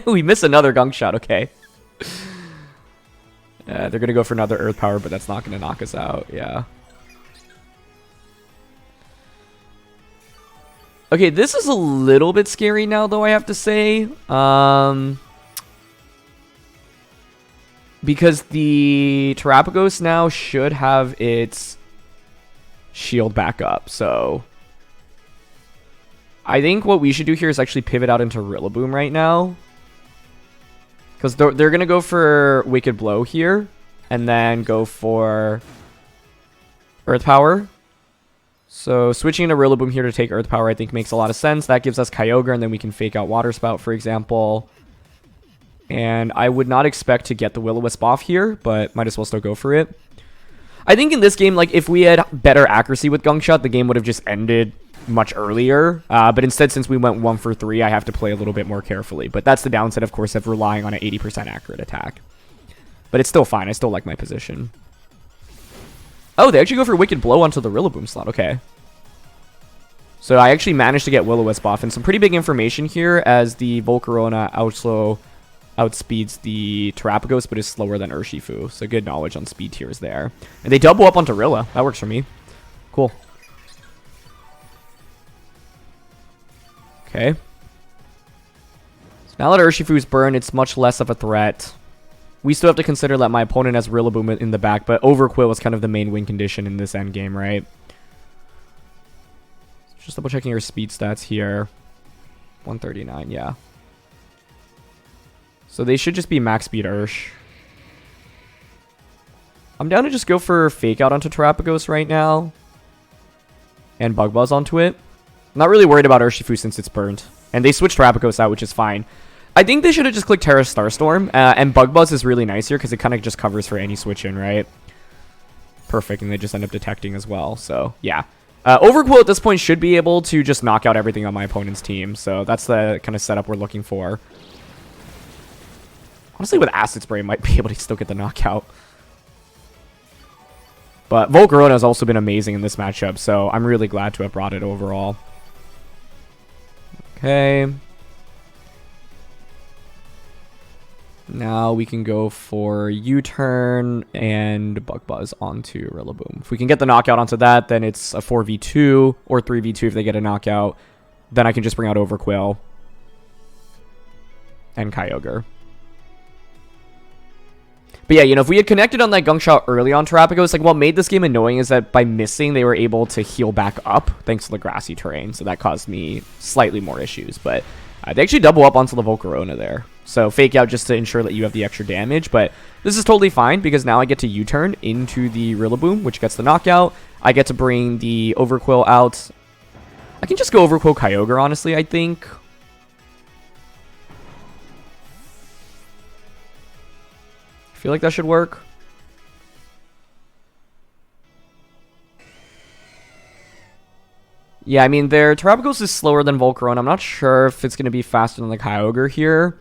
Speaker 1: We miss another Gunk Shot, okay. They're going to go for another Earth Power, but that's not going to knock us out, yeah. Okay, this is a little bit scary now, though, I have to say. Because the Terrapagos now should have its shield back up, so I think what we should do here is actually pivot out into Rillaboom right now. Because they're going to go for Wicked Blow here, and then go for Earth Power. So switching to Rillaboom here to take Earth Power I think makes a lot of sense. That gives us Kyogre, and then we can Fake Out Water Spout, for example. And I would not expect to get the Will-O-Wisp off here, but might as well still go for it. I think in this game, like, if we had better accuracy with Gunk Shot, the game would have just ended much earlier. But instead, since we went 1 for 3, I have to play a little bit more carefully. But that's the downside, of course, of relying on an 80% accurate attack. But it's still fine. I still like my position. Oh, they actually go for Wicked Blow onto the Rillaboom slot. Okay. So I actually managed to get Will-O-Wisp off. And some pretty big information here, as the Volcarona also outspeeds the Terrapagos, but is slower than Urshifu. So good knowledge on speed tiers there. And they double up onto Rilla. That works for me. Cool. Okay. So now that Urshifu is burned, it's much less of a threat. We still have to consider that my opponent has Rillaboom in the back, but Overqwil was kind of the main win condition in this end game, right? Just double checking your speed stats here. 139, yeah. So they should just be max speed Ursh. I'm down to just go for Fake Out onto Terapagos right now. And Bug Buzz onto it. I'm not really worried about Urshifu since it's burnt. And they switched Terapagos out, which is fine. I think they should have just clicked Terra Starstorm. And Bug Buzz is really nice here because it kind of just covers for any switch in, right? Perfect, and they just end up detecting as well. So, yeah. Overqwil at this point should be able to just knock out everything on my opponent's team. So that's the kind of setup we're looking for. Honestly, with Acid Spray, I might be able to still get the knockout. But Volcarona has also been amazing in this matchup, so I'm really glad to have brought it overall. Okay. Now we can go for U-turn and Bug Buzz onto Rillaboom. If we can get the knockout onto that, then it's a 4v2 or 3v2 if they get a knockout. Then I can just bring out Overqwil and Kyogre. But yeah, you know, if we had connected on that Gunk Shot early on Terapagos, like what made this game annoying is that by missing, they were able to heal back up thanks to the grassy terrain. So that caused me slightly more issues. But they actually double up onto the Volcarona there. So Fake Out just to ensure that you have the extra damage. But this is totally fine because now I get to U-turn into the Rillaboom, which gets the knockout. I get to bring the Overqwil out. I can just go Overqwil Kyogre, honestly, I think. I feel like that should work. Yeah, I mean, their Terapagos is slower than Volcarona. I'm not sure if it's going to be faster than the Kyogre here.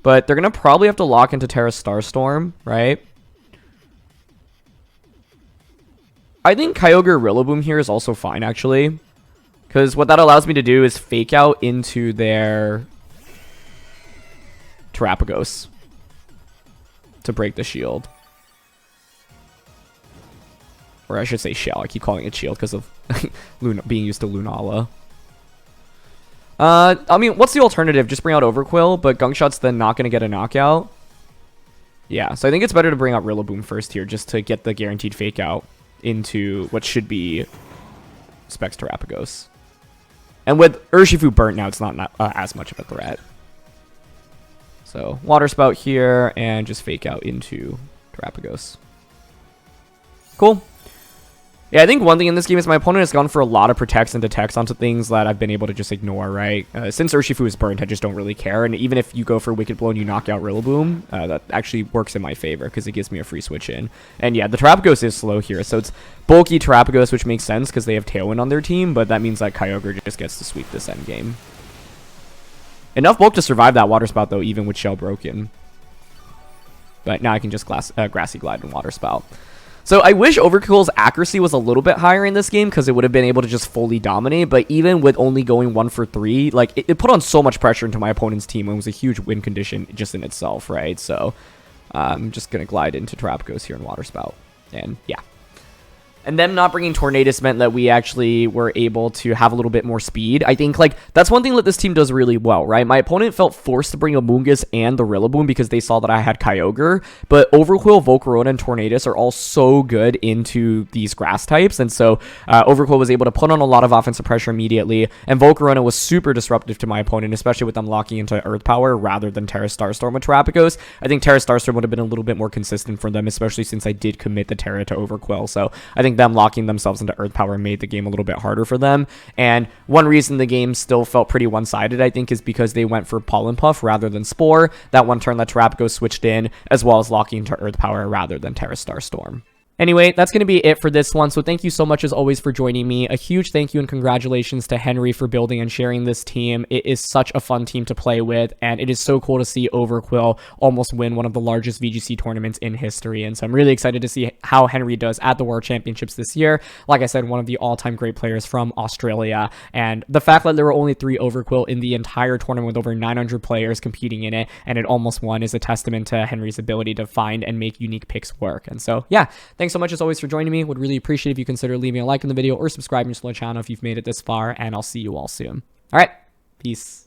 Speaker 1: But they're going to probably have to lock into Terra Starstorm, right? I think Kyogre Rillaboom here is also fine, actually. Because what that allows me to do is Fake Out into their Terapagos to break the shield. Or I should say shell. I keep calling it shield because of being used to Lunala. I mean, what's the alternative? Just bring out Overqwil, but Gunk Shot's then not going to get a knockout. Yeah, so I think it's better to bring out Rillaboom first here just to get the guaranteed Fake Out into what should be Specs Terapagos. And with Urshifu burnt now, it's not as much of a threat. So, Water Spout here, and just Fake Out into Terapagos. Cool. Yeah, I think one thing in this game is my opponent has gone for a lot of protects and detects onto things that I've been able to just ignore, right? Since Urshifu is burnt, I just don't really care. And even if you go for Wicked Blow and you knock out Rillaboom, that actually works in my favor because it gives me a free switch in. And yeah, the Terapagos is slow here. So it's bulky Terapagos, which makes sense because they have Tailwind on their team. But that means that Kyogre just gets to sweep this endgame. Enough bulk to survive that Water Spout, though, even with Shell broken. But now I can just Grassy Glide and Water Spout. So I wish Overqwil's accuracy was a little bit higher in this game because it would have been able to just fully dominate. But even with only going 1 for 3, like it put on so much pressure into my opponent's team. And it was a huge win condition just in itself, right? So I'm just going to glide into Terapagos here and Water Spout. And yeah. And them not bringing Tornadus meant that we actually were able to have a little bit more speed. I think, like, that's one thing that this team does really well, right? My opponent felt forced to bring Amoonguss and the Rillaboom because they saw that I had Kyogre. But Overqwil, Volcarona, and Tornadus are all so good into these grass types. And so Overqwil was able to put on a lot of offensive pressure immediately. And Volcarona was super disruptive to my opponent, especially with them locking into Earth Power rather than Terra Starstorm with Terapagos. I think Terra Starstorm would have been a little bit more consistent for them, especially since I did commit the Terra to Overqwil. So I think them locking themselves into Earth Power made the game a little bit harder for them. And one reason the game still felt pretty one-sided, I think, is because they went for Pollen Puff rather than Spore. That one turn that Terapagos switched in, as well as locking into Earth Power rather than Terra Starstorm. Anyway, that's going to be it for this one. So thank you so much as always for joining me. A huge thank you and congratulations to Henry for building and sharing this team. It is such a fun team to play with, and it is so cool to see Overqwil almost win one of the largest VGC tournaments in history. And so I'm really excited to see how Henry does at the World Championships this year. Like I said, one of the all-time great players from Australia. And the fact that there were only 3 Overqwil in the entire tournament with over 900 players competing in it, and it almost won, is a testament to Henry's ability to find and make unique picks work. And so, yeah, thanks so much as always for joining me. Would really appreciate if you consider leaving a like in the video or subscribing to the channel if you've made it this far, and I'll see you all soon. All right, peace.